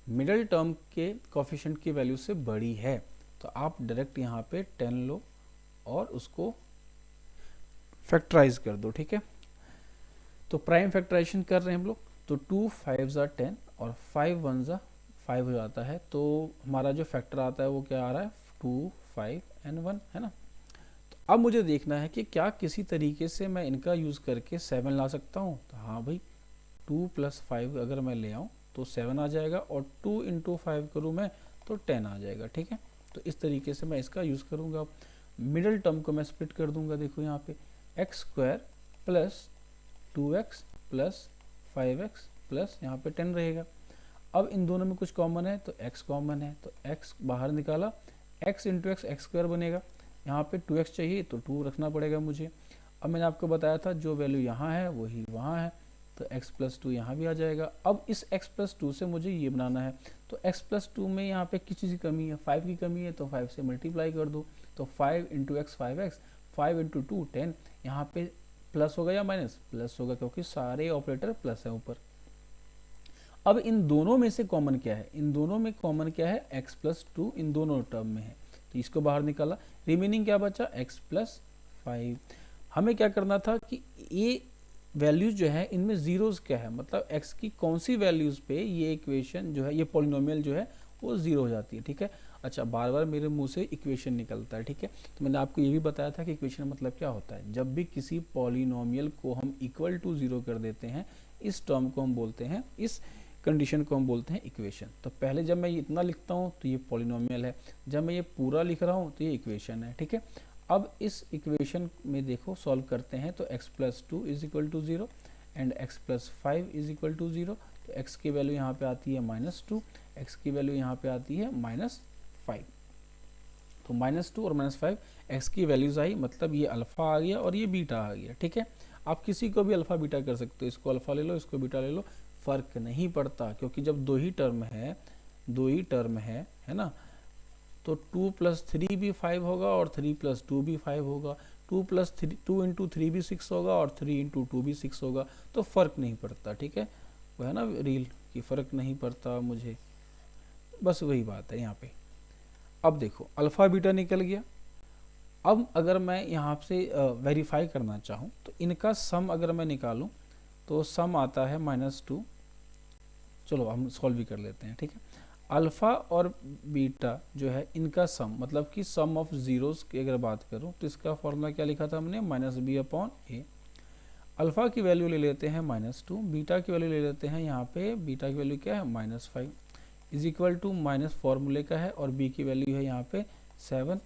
मिडल टर्म के कोफिशिएंट की वैल्यू से बड़ी है तो आप डायरेक्ट यहाँ पे 10 लो और उसको फैक्टराइज कर दो, ठीक है। तो प्राइम फैक्टराइजेशन कर रहे हैं हम लोग, तो 2 5 ज़ा 10 और 5 1 ज़ा 5 हो जाता है। तो हमारा जो फैक्टर आता है वो क्या आ रहा है, 2 5 and 1, है ना। तो अब मुझे देखना है कि क्या किसी तरीके से मैं इनका यूज़ करके 7 ला सकता हूँ। तो हाँ भाई, 2 + 5 अगर मैं ले आऊँ तो 7 आ जाएगा, और 2 × 5 करूँ मैं तो 10 आ जाएगा, ठीक है। तो इस तरीके से मैं इसका यूज़ करूँगा। मिडिल टर्म को मैं स्प्लिट कर दूंगा, देखो यहाँ पे x square plus 2x plus 5x plus यहाँ पे 10 रहेगा। अब इन दोनों में कुछ कॉमन है तो x कॉमन है, तो x बाहर निकाला, x × x एक्स स्क्वायर बनेगा। यहाँ पे 2x चाहिए तो 2 रखना पड़ेगा मुझे। अब मैंने आपको बताया था जो वैल्यू यहाँ है वही वहाँ है, तो x + 2 यहाँ भी आ जाएगा। अब इस x + 2 से मुझे ये बनाना है, तो x + 2 में यहाँ पे किस चीज़ की कमी है, 5 की कमी है, तो 5 से मल्टीप्लाई कर दो। तो 5 × x 5x, 5 × 2 10, यहाँ पे प्लस होगा या माइनस, प्लस होगा क्योंकि सारे ऑपरेटर प्लस है ऊपर। अब इन दोनों में से कॉमन क्या है, इन दोनों में कॉमन क्या है, x + 2 इन दोनों टर्म में है, तो इसको बाहर निकाला, रिमेनिंग क्या बचा, x + 5। हमें क्या करना था कि ये वैल्यूज जो है इनमें जीरोस क्या है, मतलब x की कौन सी वैल्यूज पे ये इक्वेशन जो है, ये पॉलिनोमियल जो है वो जीरो हो जाती है, ठीक है। अच्छा, बार बार मेरे मुंह से इक्वेशन निकलता है, ठीक है। तो मैंने आपको ये भी बताया था कि इक्वेशन मतलब क्या होता है, जब भी किसी पॉलिनोमियल को हम इक्वल टू जीरो कर देते हैं, इस टर्म को हम बोलते हैं, इस कंडीशन को हम बोलते हैं इक्वेशन। तो पहले जब मैं इतना लिखता हूँ तो ये पॉलिनोमियल है, जब मैं ये पूरा लिख रहा हूँ तो ये इक्वेशन है, ठीक है। अब इस इक्वेशन में देखो सॉल्व करते हैं, तो x + 2 = 0 एंड x + 5 = 0। तो x की वैल्यू यहाँ पे आती है -2, x की वैल्यू यहाँ पे आती है -5। तो -2 और -5 x की वैल्यूज आई, मतलब ये अल्फा आ गया और ये बीटा आ गया, ठीक है। आप किसी को भी अल्फा बीटा कर सकते हो, इसको अल्फा ले लो, इसको बीटा ले लो, फर्क नहीं पड़ता, क्योंकि जब दो ही टर्म है ना, तो 2 + 3 भी 5 होगा और 3 + 2 भी 5 होगा, 2 × 3 भी 6 होगा और 3 × 2 भी 6 होगा, तो फर्क नहीं पड़ता, ठीक है। वो है ना रील कि फर्क नहीं पड़ता मुझे, बस वही बात है यहाँ पे। अब देखो अल्फा बीटा निकल गया। अब अगर मैं यहाँ से वेरीफाई करना चाहूँ तो इनका सम अगर मैं निकालूँ तो सम आता है -2। चलो हम सॉल्व भी कर लेते हैं, ठीक है। अल्फ़ा और बीटा जो है इनका सम, मतलब कि सम ऑफ जीरोस की अगर बात करूं तो इसका फॉर्मूला क्या लिखा था हमने, -b/a। अल्फ़ा की वैल्यू ले लेते हैं -2, बीटा की वैल्यू ले लेते हैं, यहाँ पे बीटा की वैल्यू क्या है -5 = माइनस फार्मूले का है, और b की वैल्यू है यहाँ पे 7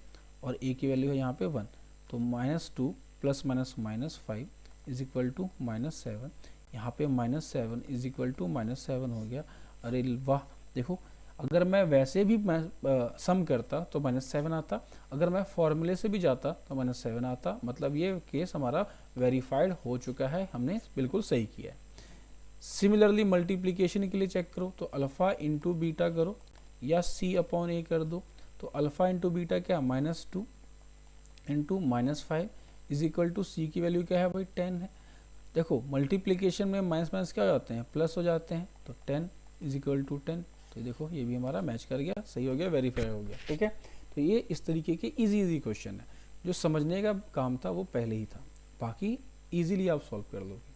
और a की वैल्यू है यहाँ पे 1। तो -2 + -5 = -7, यहाँ पे -7 = -7 हो गया। अरे वाह, देखो अगर मैं वैसे भी सम करता तो -7 आता, अगर मैं फॉर्मूले से भी जाता तो -7 आता, मतलब ये केस हमारा वेरीफाइड हो चुका है, हमने बिल्कुल सही किया है। सिमिलरली मल्टीप्लिकेशन के लिए चेक करो, तो अल्फ़ा × बीटा करो या c/a कर दो, तो अल्फ़ा × बीटा क्या, -2 × -5 = c की वैल्यू क्या है भाई, 10 है। देखो मल्टीप्लिकेशन में माइनस क्या हो जाते हैं, प्लस हो जाते हैं, तो 10 = 10। तो देखो ये भी हमारा मैच कर गया, सही हो गया, वेरीफाई हो गया, ठीक है। तो ये इस तरीके के इजी क्वेश्चन है, जो समझने का काम था वो पहले ही था, बाकी इजीली आप सॉल्व कर लोगे।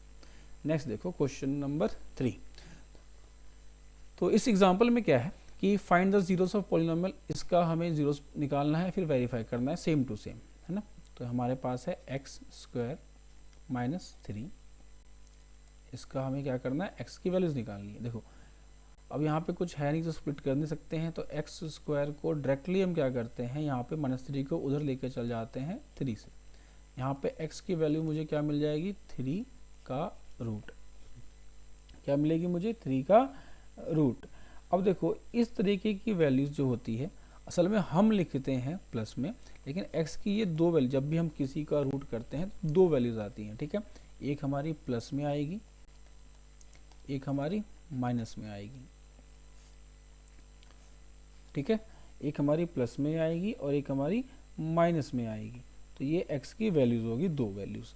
नेक्स्ट देखो क्वेश्चन नंबर 3। तो इस एग्जांपल में क्या है कि find the zeros of polynomial, इसका हमें जीरोस निकालना है, फिर वेरीफाई करना है सेम टू सेम, है ना। तो हमारे पास है एक्स स्क्वायर माइनस 3, इसका हमें क्या करना है, एक्स की वैल्यूज निकालनी है। देखो अब यहाँ पे कुछ है नहीं तो स्प्लिट कर नहीं सकते हैं, तो एक्स स्क्वायर को डायरेक्टली हम क्या करते हैं, यहाँ पे -3 को उधर लेके चल जाते हैं 3 से। यहाँ पे x की वैल्यू मुझे क्या मिल जाएगी, 3 का रूट, क्या मिलेगी मुझे, 3 का रूट। अब देखो इस तरीके की वैल्यूज जो होती है असल में हम लिखते हैं प्लस में, लेकिन x की ये दो वैल्यू, जब भी हम किसी का रूट करते हैं तो दो वैल्यूज आती हैं, ठीक है। एक हमारी प्लस में आएगी, एक हमारी माइनस में आएगी, ठीक है। एक हमारी प्लस में आएगी और एक हमारी माइनस में आएगी। तो ये x की वैल्यूज होगी, दो वैल्यूज।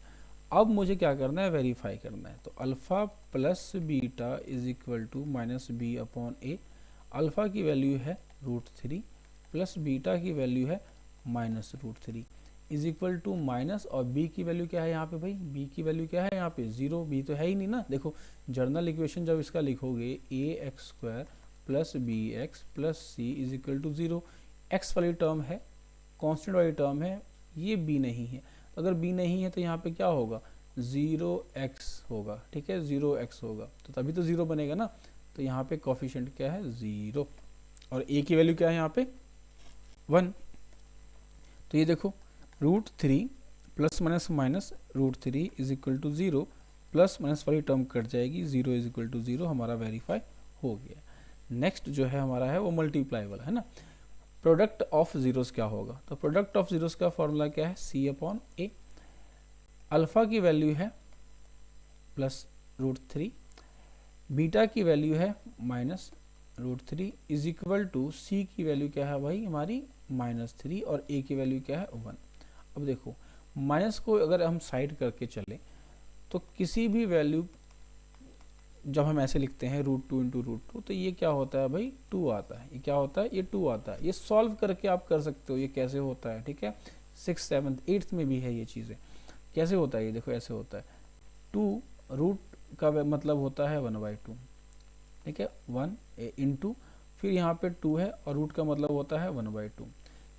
अब मुझे क्या करना है, वेरीफाई करना है। तो alpha plus beta is equal to minus B upon A. Alpha की वैल्यू है √3 प्लस बीटा की वैल्यू है -√3 इज इक्वल टू माइनस, और b की वैल्यू क्या है यहाँ पे भाई, b की वैल्यू क्या है यहाँ पे 0, b तो है ही नहीं ना। देखो जर्नल इक्वेशन जब इसका लिखोगे ax² plus bx plus c is equal to 0, x वाली टर्म है, कांस्टेंट वाली टर्म है, ये b नहीं है। तो अगर b नहीं है तो यहाँ पे क्या होगा, 0x होगा, ठीक है, 0x होगा, तो तभी तो 0 बनेगा ना। तो यहाँ पे कोफिशिएंट क्या है, 0, और a की वैल्यू क्या है यहाँ पे 1। तो ये देखो √3 plus minus minus √3 is equal to 0, plus minus वाली टर्म कट जाएगी, 0 इज इक्वल टू 0 हमारा वेरीफाई हो गया। नेक्स्ट जो है हमारा है वो मल्टीप्लाइबल है ना। प्रोडक्ट ऑफ जीरोस क्या होगा, तो प्रोडक्ट ऑफ जीरोस का फॉर्मूला क्या है, c अपॉन ए। अल्फा की वैल्यू है प्लस √3, बीटा की वैल्यू है -√3 इज इक्वल टू c की वैल्यू क्या है भाई हमारी -3, और a की वैल्यू क्या है 1। अब देखो माइनस को अगर हम साइड करके चले तो किसी भी वैल्यू जब हम ऐसे लिखते हैं √2 इंटू √2, तो ये क्या होता है भाई 2 आता है, ये क्या होता है, ये 2 आता है। ये सॉल्व करके आप कर सकते हो ये कैसे होता है, ठीक है। 6th 7th 8th में भी है ये चीज़ें। कैसे होता है ये देखो, ऐसे होता है 2 रूट का मतलब होता है 1/2, ठीक है, 1 इंटू, फिर यहाँ पे 2 है और रूट का मतलब होता है 1/2।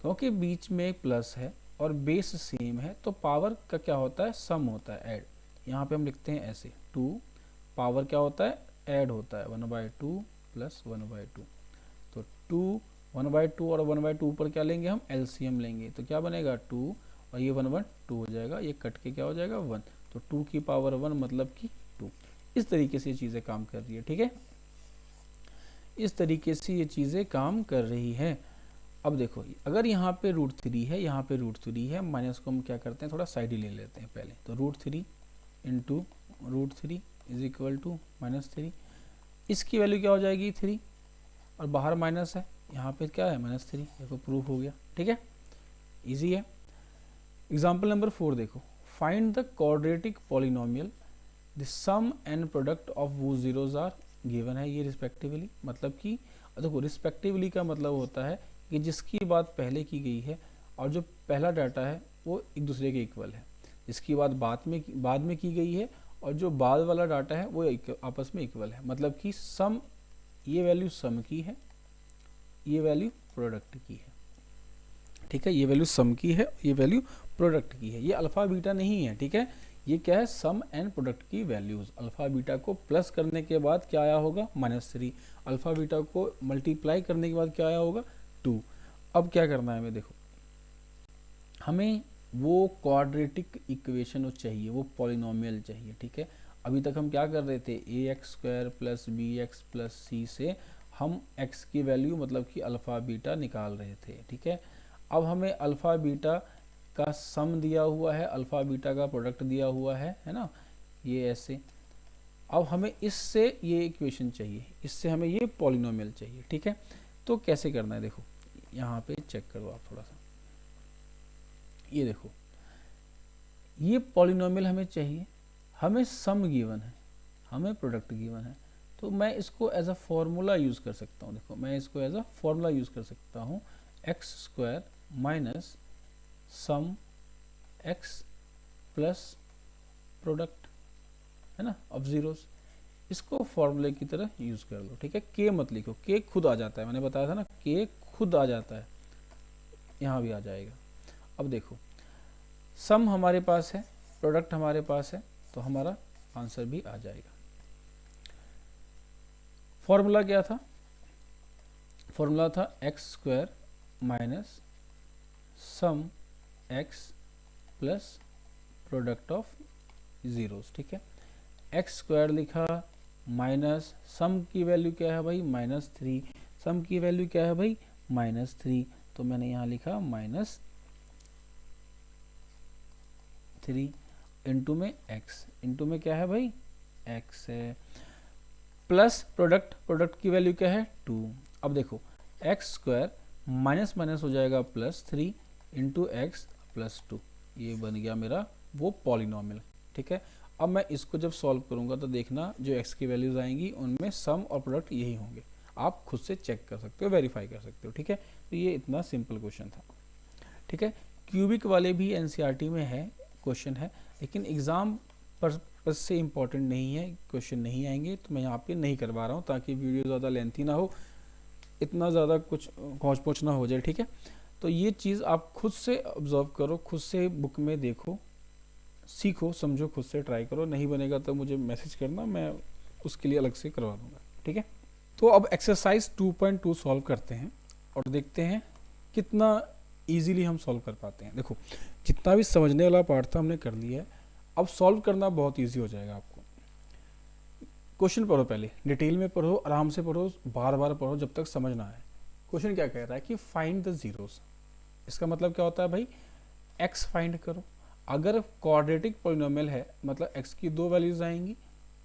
क्योंकि बीच में प्लस है और बेस सेम है तो पावर का क्या होता है, सम होता है, ऐड। यहाँ पे हम लिखते हैं ऐसे 2, पावर क्या होता है, ऐड होता है 1/2 प्लस 1/2। तो 2 1/2 और 1/2 पर क्या लेंगे हम, एलसीएम लेंगे, तो क्या बनेगा 2 और ये 1/2 हो जाएगा, ये कट के क्या हो जाएगा 1। तो 2 की पावर 1 मतलब कि 2। इस तरीके से ये चीज़ें काम कर रही है, ठीक है, इस तरीके से ये चीज़ें काम कर रही है। अब देखो अगर यहाँ पे √3 है, यहाँ पे √3 है, माइनस को हम क्या करते हैं, थोड़ा साइड ही ले लेते हैं पहले। तो √3 इंटू √3 इज इक्वल टू -3, इसकी वैल्यू क्या हो जाएगी 3, और बाहर माइनस है, यहाँ पे क्या है -3, देखो प्रूफ हो गया, ठीक है, इजी है। एग्जाम्पल नंबर 4 देखो, find the quadratic polynomial the sum and product of वो जीरोज आर गिवन है, ये रिस्पेक्टिवली, मतलब कि देखो रिस्पेक्टिवली का मतलब होता है कि जिसकी बात पहले की गई है और जो पहला डाटा है वो एक दूसरे के इक्वल है, जिसकी बात बाद में की गई है और जो बाद वाला डाटा है वो आपस में इक्वल है। मतलब कि सम, ये वैल्यू सम की है, ये वैल्यू प्रोडक्ट की है, ठीक है, ये वैल्यू सम की है, ये वैल्यू प्रोडक्ट की है। ये अल्फा बीटा नहीं है, ठीक है, ये क्या है, सम एंड प्रोडक्ट की वैल्यूज। अल्फा बीटा को प्लस करने के बाद क्या आया होगा, -3। अल्फा बीटा को मल्टीप्लाई करने के बाद क्या आया होगा 2। अब क्या करना है हमें, देखो हमें वो क्वाड्रेटिक इक्वेशन चाहिए, वो पॉलिनोमियल चाहिए, ठीक है। अभी तक हम क्या कर रहे थे, ax² plus bx plus c से हम x की वैल्यू मतलब कि अल्फ़ा बीटा निकाल रहे थे, ठीक है। अब हमें अल्फ़ा बीटा का सम दिया हुआ है, अल्फ़ा बीटा का प्रोडक्ट दिया हुआ है ना, ये ऐसे। अब हमें इससे ये इक्वेशन चाहिए, इससे हमें ये पॉलिनोमियल चाहिए, ठीक है। तो कैसे करना है, देखो यहाँ पे चेक करो आप थोड़ा सा, ये देखो ये पॉलिनोमियल हमें चाहिए, हमें सम गिवन है, हमें प्रोडक्ट गिवन है। तो मैं इसको एज अ फॉर्मूला यूज़ कर सकता हूँ, देखो मैं इसको एज अ फॉर्मूला यूज़ कर सकता हूँ, x² minus sum x plus product, है ना, ऑफ जीरोस इसको फॉर्मूले की तरह यूज कर लो, ठीक है। के मत लिखो, के खुद आ जाता है, मैंने बताया था ना, के खुद आ जाता है, यहाँ भी आ जाएगा। अब देखो सम हमारे पास है, प्रोडक्ट हमारे पास है, तो हमारा आंसर भी आ जाएगा। फॉर्मूला क्या था? फॉर्मूला था x square minus sum x plus product of zeros, ठीक है। एक्स स्क्वायर लिखा माइनस सम की वैल्यू क्या है भाई, -3, सम की वैल्यू क्या है भाई, -3, तो मैंने यहाँ लिखा -3 इंटू में एक्स, इंटू में क्या है भाई, एक्स है, प्लस प्रोडक्ट की वैल्यू क्या है 2। अब देखो एक्स स्क्वायर माइनस माइनस हो जाएगा +3 इंटू एक्स +2, ये बन गया मेरा वो पॉलिनोमियल, ठीक है। अब मैं इसको जब सॉल्व करूंगा तो देखना जो एक्स की वैल्यूज आएंगी उनमें सम और प्रोडक्ट यही होंगे, आप खुद से चेक कर सकते हो, वेरीफाई कर सकते हो, ठीक है। तो ये इतना सिंपल क्वेश्चन था, ठीक है। क्यूबिक वाले भी एनसीईआरटी में है, क्वेश्चन है, लेकिन एग्जाम पर्पज से इम्पोर्टेंट नहीं है, क्वेश्चन नहीं आएंगे, तो मैं यहाँ पे नहीं करवा रहा हूँ ताकि वीडियो ज़्यादा लेंथी ना हो, इतना ज़्यादा कुछ पहुँच पहुँच ना हो जाए, ठीक है। तो ये चीज़ आप खुद से ऑब्जर्व करो, खुद से बुक में देखो, सीखो, समझो, खुद से ट्राई करो, नहीं बनेगा तो मुझे मैसेज करना, मैं उसके लिए अलग से करवा दूंगा, ठीक है। तो अब एक्सरसाइज 2.2 सॉल्व करते हैं और देखते हैं कितना इजीली हम सॉल्व कर पाते हैं। देखो जितना भी समझने वाला पार्ट था हमने कर लिया है, अब सॉल्व करना बहुत ईजी हो जाएगा आपको। क्वेश्चन पढ़ो, पहले डिटेल में पढ़ो, आराम से पढ़ो, बार बार पढ़ो जब तक समझ ना आए। क्वेश्चन क्या कह रहा है कि फाइंड द जीरोस, इसका मतलब क्या होता है भाई, एक्स फाइंड करो। अगर क्वाड्रेटिक पॉलिनोमियल है मतलब एक्स की 2 वैल्यूज आएंगी,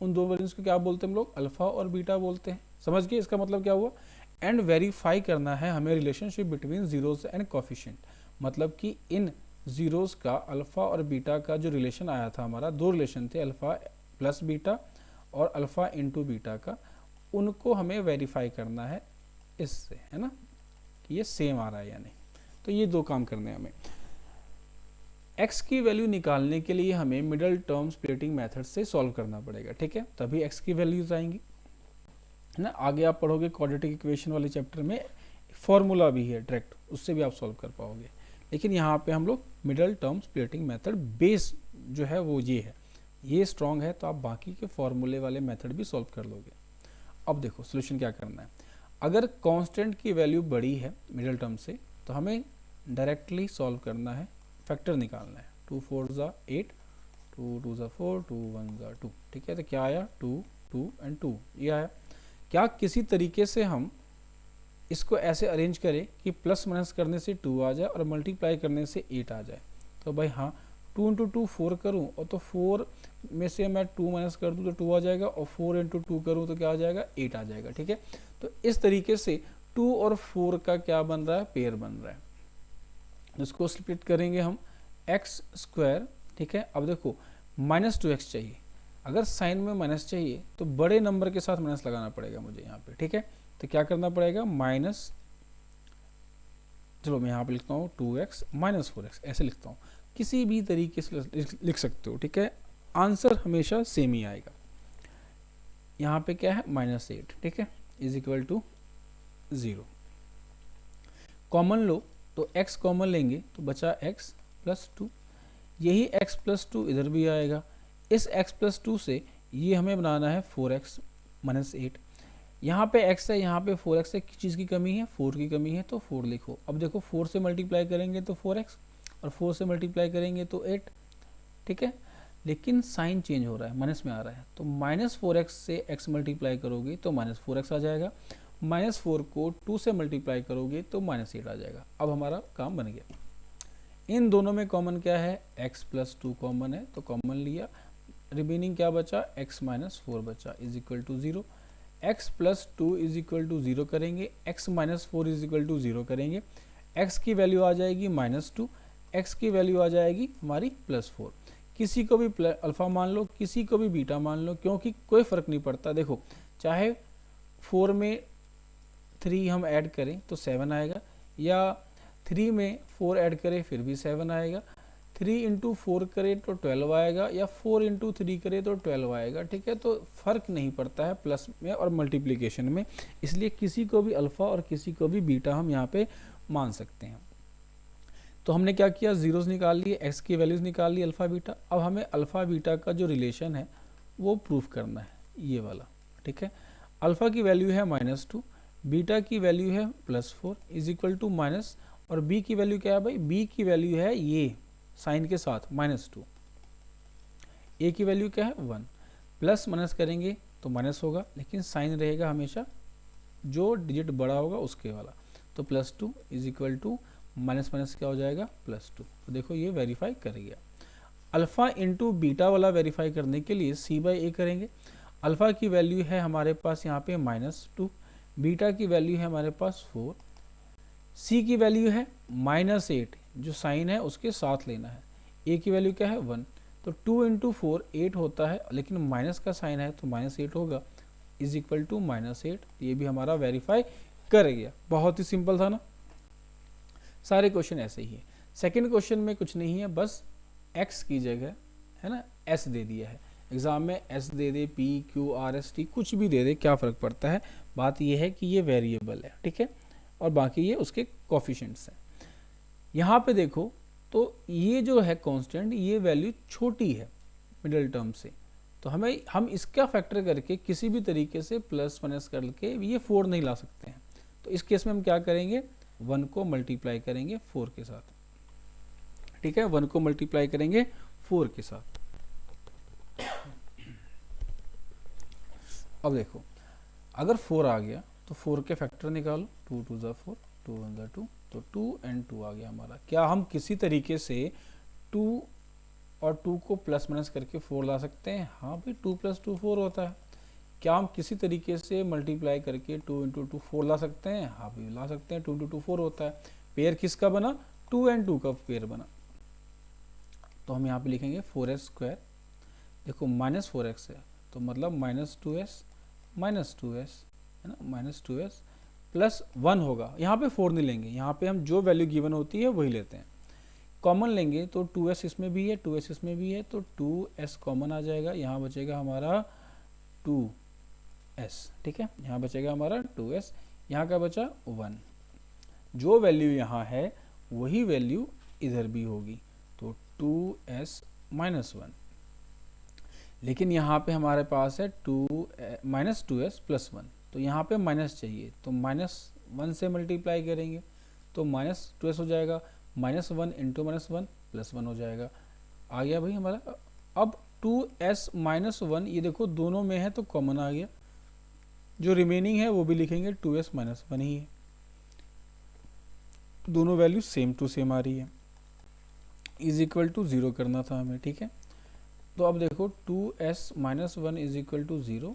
उन 2 वैल्यूज को क्या बोलते हैं हम लोग, अल्फा और बीटा बोलते हैं, समझ गए इसका मतलब क्या हुआ। एंड वेरीफाई करना है हमें relationship between zeros and coefficient, मतलब कि इन जीरोस का अल्फा और बीटा का जो रिलेशन आया था हमारा, 2 रिलेशन थे, अल्फा प्लस बीटा और अल्फा इंटू बीटा का, उनको हमें वेरीफाई करना है इससे, है ना, कि ये सेम आ रहा है या नहीं। तो ये 2 काम करने हैं हमें। x की वैल्यू निकालने के लिए हमें मिडल टर्म स्प्लिटिंग मेथड से सॉल्व करना पड़ेगा, ठीक है, तभी x की वैल्यूज आएंगी, है ना। आगे आप पढ़ोगे क्वाड्रेटिक इक्वेशन वाले चैप्टर में फॉर्मूला भी है डायरेक्ट, उससे भी आप सॉल्व कर पाओगे, लेकिन यहाँ पे हम लोग middle term splitting method base जो है वो ये है, ये स्ट्रॉन्ग है, तो आप बाकी के फॉर्मूले वाले मेथड भी सॉल्व कर लोगे। अब देखो सोल्यूशन क्या करना है। अगर कांस्टेंट की वैल्यू बड़ी है मिडल टर्म से, तो हमें डायरेक्टली सॉल्व करना है, फैक्टर निकालना है। 2 4 ज़ा 8, 2 2 ज़ा 4, 2 1 ज़ा 2, ठीक है। तो क्या आया, 2 2 एंड 2, ये आया। क्या किसी तरीके से हम इसको ऐसे अरेंज करें कि प्लस माइनस करने से 2 आ जाए और मल्टीप्लाई करने से 8 आ जाए? तो भाई हाँ, 2 इंटू 2 4 करूँ, और तो 4 में से मैं 2 माइनस कर दूँ तो 2 आ जाएगा, और 4 इंटू 2 करूँ तो क्या आ जाएगा, 8 आ जाएगा, ठीक है। तो इस तरीके से 2 और 4 का क्या बन रहा है, पेयर बन रहा है। इसको स्प्लिट करेंगे हम एक्स स्क्वायर, ठीक है। अब देखो -2x चाहिए, अगर साइन में माइनस चाहिए तो बड़े नंबर के साथ माइनस लगाना पड़ेगा मुझे यहाँ पे, ठीक है। तो क्या करना पड़ेगा, माइनस, चलो मैं यहाँ पे लिखता हूँ 2x - 4x, ऐसे लिखता हूँ, किसी भी तरीके से लिख सकते हो, ठीक है। आंसर हमेशा सेम ही आएगा। यहाँ पे क्या है, -8, ठीक है, इज इक्वल टू 0। कॉमन लो तो x कॉमन लेंगे तो बचा x + 2, यही x + 2 इधर भी आएगा। इस x + 2 से ये हमें बनाना है 4x - 8, यहाँ पे x है, यहाँ पे 4x है, किस चीज़ की कमी है, 4 की कमी है, तो 4 लिखो। अब देखो 4 से मल्टीप्लाई करेंगे तो 4x, और 4 से मल्टीप्लाई करेंगे तो 8, ठीक है। लेकिन साइन चेंज हो रहा है, माइनस में आ रहा है, तो -4x से x मल्टीप्लाई करोगे तो -4x आ जाएगा, -4 को 2 से मल्टीप्लाई करोगे तो -8 आ जाएगा। अब हमारा काम बन गया। इन दोनों में कॉमन क्या है, x + 2 कॉमन है, तो कॉमन लिया, रिमेनिंग क्या बचा, x - 4 बचा, is equal to 0। x + 2 is equal to 0 करेंगे, x - 4 इज इक्वल टू 0 करेंगे, x की वैल्यू आ जाएगी -2, x की वैल्यू आ जाएगी हमारी +4। किसी को भी अल्फा मान लो, किसी को भी बीटा मान लो, क्योंकि कोई फ़र्क नहीं पड़ता। देखो चाहे 4 में 3 हम ऐड करें तो 7 आएगा, या 3 में 4 ऐड करें फिर भी 7 आएगा, 3 इंटू 4 करे तो 12 आएगा, या 4 इंटू 3 करे तो 12 आएगा, ठीक है। तो फर्क नहीं पड़ता है प्लस में और मल्टीप्लिकेशन में, इसलिए किसी को भी अल्फ़ा और किसी को भी बीटा हम यहाँ पे मान सकते हैं। तो हमने क्या किया, जीरोस निकाल लिए, एक्स की वैल्यूज़ निकाल ली अल्फ़ा बीटा। अब हमें अल्फ़ा बीटा का जो रिलेशन है वो प्रूफ करना है, ये वाला, ठीक है। अल्फ़ा की वैल्यू है -2, बीटा की वैल्यू है +4 इज इक्वल टू माइनस, और बी की वैल्यू क्या है भाई, बी की वैल्यू है ये साइन के साथ -2, ए की वैल्यू क्या है 1, प्लस माइनस करेंगे तो माइनस होगा, लेकिन साइन रहेगा हमेशा जो डिजिट बड़ा होगा उसके वाला। तो +2 is equal to minus minus क्या हो जाएगा +2। तो देखो ये वेरीफाई कर गया। अल्फ़ा इंटू बीटा वाला वेरीफाई करने के लिए C/A करेंगे। अल्फ़ा की वैल्यू है हमारे पास यहाँ पे -2, बीटा की वैल्यू है हमारे पास 4, सी की वैल्यू है -8, जो साइन है उसके साथ लेना है, ए की वैल्यू क्या है 1। तो 2 इंटू 4 8 होता है, लेकिन माइनस का साइन है तो -8 होगा, इज इक्वल टू -8। ये भी हमारा वेरीफाई कर गया। बहुत ही सिंपल था ना, सारे क्वेश्चन ऐसे ही है। सेकंड क्वेश्चन में कुछ नहीं है, बस x की जगह है ना s दे दिया है। एग्जाम में s दे दे, p q r s t कुछ भी दे दे, क्या फ़र्क पड़ता है। बात यह है कि ये वेरिएबल है, ठीक है, और बाकी ये उसके कोफिशिएंट्स हैं। यहाँ पे देखो तो ये जो है कांस्टेंट, ये वैल्यू छोटी है मिडिल टर्म से, तो हम इसका फैक्टर करके किसी भी तरीके से प्लस माइनस करके ये 4 नहीं ला सकते हैं। तो इस केस में हम क्या करेंगे, 1 को मल्टीप्लाई करेंगे 4 के साथ, ठीक है, 1 को मल्टीप्लाई करेंगे 4 के साथ। अब देखो अगर 4 आ गया तो 4 के फैक्टर निकालो, 2 2 ज़ा 4, 2 1 ज़ा 2, तो 2 and 2 आ गया हमारा। क्या हम किसी तरीके से 2 और 2 को प्लस माइनस करके 4 ला सकते हैं? हाँ भाई, 2 + 2 4 होता है। क्या हम किसी तरीके से मल्टीप्लाई करके 2 × 2 4 ला सकते हैं? हाँ भाई ला सकते हैं, 2 × 2 4 होता है। पेयर किसका बना? 2 and 2 का पेयर बना। तो हम यहाँ पे लिखेंगे 4s², देखो -4x है तो मतलब -2s है ना, -2s प्लस 1 होगा। यहाँ पे 4 नहीं लेंगे, यहाँ पे हम जो वैल्यू गिवन होती है वही लेते हैं। कॉमन लेंगे तो 2s इसमें भी है, 2s इसमें भी है, तो 2s कॉमन आ जाएगा, यहाँ बचेगा हमारा 2s, ठीक है, यहाँ बचेगा हमारा 2s, यहाँ का बचा 1। जो वैल्यू यहाँ है वही वैल्यू इधर भी होगी, तो 2s - 1। लेकिन यहाँ पे हमारे पास है -2s + 1, तो यहाँ पे माइनस चाहिए, तो -1 से मल्टीप्लाई करेंगे तो -2s हो जाएगा, -1 × -1 +1 हो जाएगा। आ गया भाई हमारा। अब 2s - 1, ये देखो दोनों में है तो कॉमन आ गया, जो रिमेनिंग है वो भी लिखेंगे 2s - 1 ही है, दोनों वैल्यू सेम टू सेम आ रही है। इज इक्वल टू 0 करना था हमें, ठीक है। तो अब देखो 2s - 1 = 0,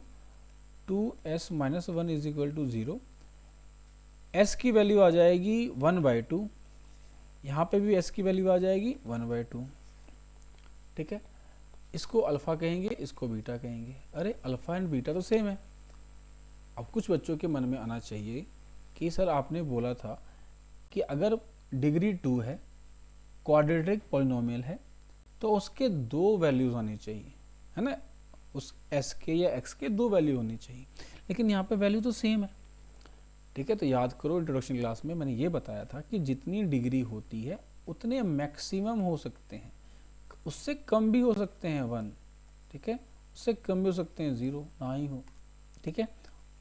2s - 1 = 0, s की वैल्यू आ जाएगी 1/2, यहाँ पे भी s की वैल्यू आ जाएगी 1/2, ठीक है। इसको अल्फ़ा कहेंगे, इसको बीटा कहेंगे। अरे अल्फ़ा एंड बीटा तो सेम है। अब कुछ बच्चों के मन में आना चाहिए कि सर आपने बोला था कि अगर डिग्री 2 है, क्वाड्रेटिक पॉलिनोमियल है, तो उसके 2 वैल्यूज आनी चाहिए, है ना, उस s के या x के 2 वैल्यू होनी चाहिए, लेकिन यहाँ पे वैल्यू तो सेम है, ठीक है। तो याद करो इंट्रोडक्शन क्लास में मैंने ये बताया था कि जितनी डिग्री होती है उतने मैक्सिमम हो सकते हैं, उससे कम भी हो सकते हैं 1, ठीक है, उससे कम भी हो सकते हैं 0 ना ही हो, ठीक है।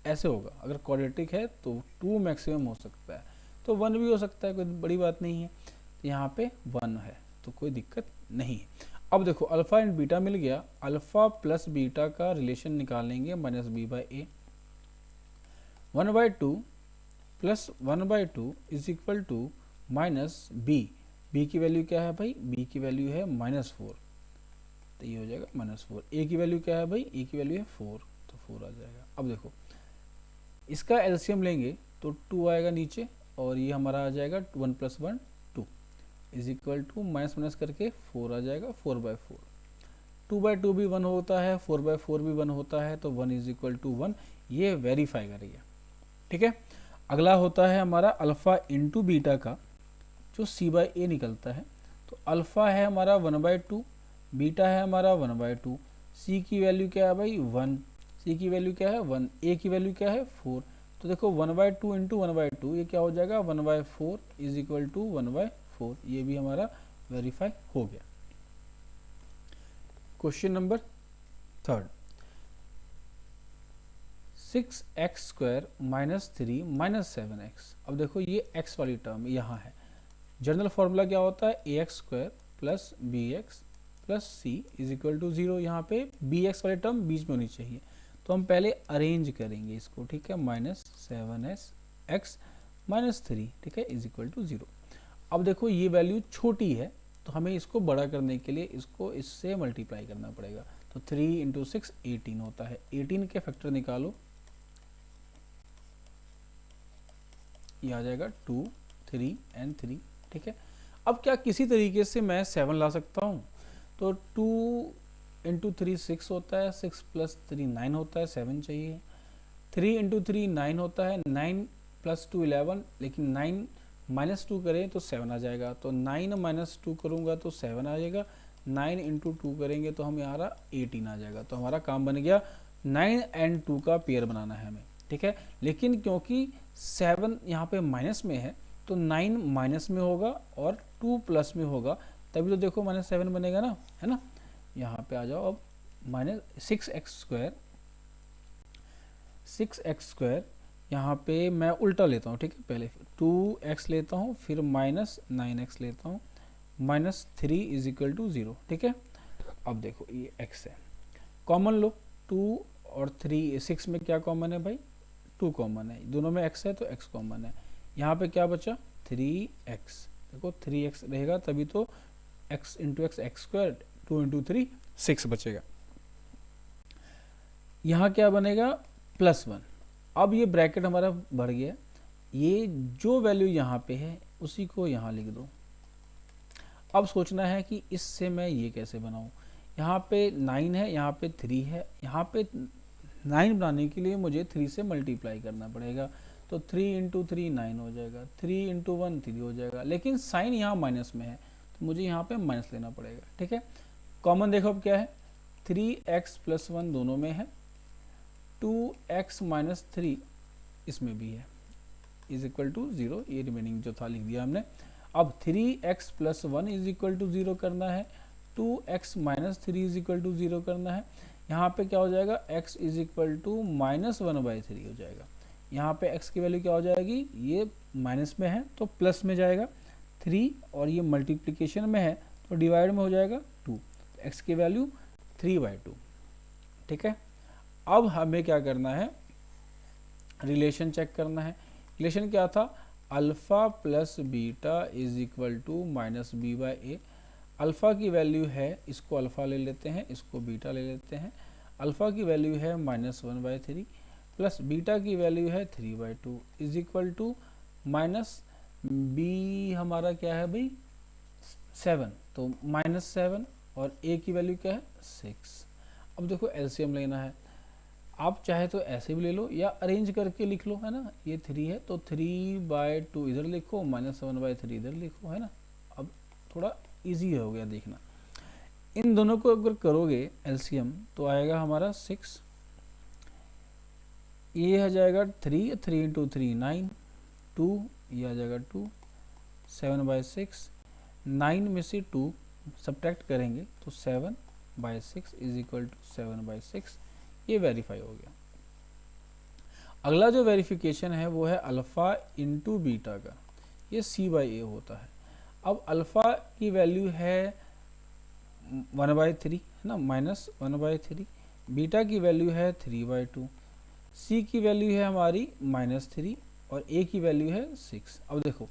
ऐसे होगा, अगर क्वाड्रेटिक है तो 2 मैक्सिमम हो सकता है, तो 1 भी हो सकता है, कोई बड़ी बात नहीं है। तो यहाँ पे 1 है तो कोई दिक्कत नहीं है। अब देखो अल्फ़ा एंड बीटा मिल गया, अल्फ़ा प्लस बीटा का रिलेशन निकालेंगे -b/a, 1/2 + 1/2 is equal to -b। b की वैल्यू क्या है भाई? b की वैल्यू है -4, तो ये हो जाएगा -4। a की वैल्यू क्या है भाई? a की वैल्यू है 4, तो 4 आ जाएगा। अब देखो इसका एलसीएम लेंगे तो 2 आएगा नीचे, और ये हमारा आ जाएगा 1 + 1 2 इज इक्वल टू माइनस करके 4 आ जाएगा, 4/4। 2/2 भी 1 होता है, 4/4 भी 1 होता है, तो 1 = 1। ये वेरीफाई करिए, ठीक है। अगला होता है हमारा अल्फ़ा इंटू बीटा का, जो C/A निकलता है। तो अल्फ़ा है हमारा 1/2, बीटा है हमारा 1/2, सी की वैल्यू क्या है भाई 1, सी की वैल्यू क्या है 1, ए की वैल्यू क्या है 4। तो देखो 1/2 इंटू 1/2 ये क्या हो जाएगा 1/4 इज इक्वल टू 1/4, ये भी हमारा वेरीफाई हो गया। Question number 3, 6x² minus 3 minus 7x। अब देखो ये x वाली टर्म यहाँ है, जनरल फॉर्मूला क्या होता है ax² plus bx plus C is equal to 0। यहाँ पे bx वाली टर्म बीच में होनी चाहिए, तो हम पहले अरेंज करेंगे इसको, ठीक है, माइनस 7x माइनस 3, ठीक है, इज इक्वल टू 0। अब देखो ये वैल्यू छोटी है, तो हमें इसको बड़ा करने के लिए इसको इससे मल्टीप्लाई करना पड़ेगा। तो 3 इंटू 6 18 होता है, 18 के फैक्टर निकालो, ये आ जाएगा 2 3 एंड 3, ठीक है। अब क्या किसी तरीके से मैं 7 ला सकता हूँ, तो 2 इंटू 3 6 होता है, 6 प्लस 3 9 होता है, 7 चाहिए। 3 इंटू 3 9 होता है, 9 प्लस 2 11, लेकिन 9 माइनस 2 करें तो 7 आ जाएगा, तो 9 माइनस 2 करूँगा तो 7 आ जाएगा, 9 इंटू 2 करेंगे तो हमारा 18 आ जाएगा। तो हमारा काम बन गया, 9 एंड 2 का पेयर बनाना है हमें, ठीक है। लेकिन क्योंकि 7 यहाँ पे माइनस में है, तो 9 माइनस में होगा और 2 प्लस में होगा, तभी तो देखो -7 बनेगा ना, है ना। यहाँ पे आ जाओ, अब माइनस 6x² यहाँ पे मैं उल्टा लेता हूँ, ठीक है, पहले 2x लेता हूँ, फिर माइनस 9x लेता हूँ, माइनस 3 इज इक्वल टू 0, ठीक है। अब देखो ये x है, कॉमन लो, 2 और 3 6 में क्या कॉमन है भाई 2 कॉमन है, दोनों में x है तो x कॉमन है। यहाँ पे क्या बचा 3x, देखो 3x रहेगा तभी तो x into x x², 2 into 3 6 बचेगा। यहाँ क्या बनेगा +1। अब ये ब्रैकेट हमारा बढ़ गया, ये जो वैल्यू यहाँ पे है उसी को यहाँ लिख दो। अब सोचना है कि इससे मैं ये कैसे बनाऊँ, यहाँ पे 9 है, यहाँ पे 3 है, यहाँ पे 9 बनाने के लिए मुझे 3 से मल्टीप्लाई करना पड़ेगा, तो 3 इंटू 3 9 हो जाएगा, 3 इंटू 1 3 हो जाएगा, लेकिन साइन यहाँ माइनस में है तो मुझे यहाँ पे माइनस लेना पड़ेगा, ठीक है। कॉमन देखो अब क्या है 3x प्लस 1 दोनों में है, 2x माइनस 3 इसमें भी है, इज इक्वल टू 0, ये रिमेनिंग जो था लिख दिया हमने। अब 3x plus 1 is equal to 0 करना है, 2x minus 3 is equal to 0 करना है। यहाँ पे क्या हो जाएगा x इज इक्वल टू -1/3 हो जाएगा। यहाँ पे x की वैल्यू क्या हो जाएगी, ये माइनस में है तो प्लस में जाएगा 3, और ये मल्टीप्लिकेशन में है तो डिवाइड में हो जाएगा 2, x की वैल्यू 3/2, ठीक है। अब हमें क्या करना है, रिलेशन चेक करना है। रिलेशन क्या था, alpha plus beta is equal to minus b/a। Alpha की वैल्यू है, इसको अल्फ़ा ले लेते हैं, इसको बीटा ले लेते हैं। अल्फ़ा की वैल्यू है -1/3 प्लस बीटा की वैल्यू है 3/2 is equal to minus B हमारा क्या है भाई 7, तो -7 और a की वैल्यू क्या है 6। अब देखो एलसीएम लेना है, आप चाहे तो ऐसे भी ले लो या अरेंज करके लिख लो, है ना। ये 3 है तो 3/2 इधर लिखो, -7/3 इधर लिखो, है ना। अब थोड़ा इजी हो गया देखना। इन दोनों को अगर करोगे एलसीएम तो आएगा हमारा 6, ये आ जाएगा 3, 3 इंटू 3 9, 2 ये आ जाएगा 2, 7/6, 9 में से 2 सब्ट्रैक्ट करेंगे तो 7/6 इज इक्वल टू 7/6, ये वेरीफाई हो गया। अगला जो वेरिफिकेशन है वो है अल्फ़ा इंटू बीटा का, ये c/a होता है। अब अल्फ़ा की वैल्यू है 1/3, है ना, -1/3, बीटा की वैल्यू है 3/2, c की वैल्यू है हमारी -3 और a की वैल्यू है 6। अब देखो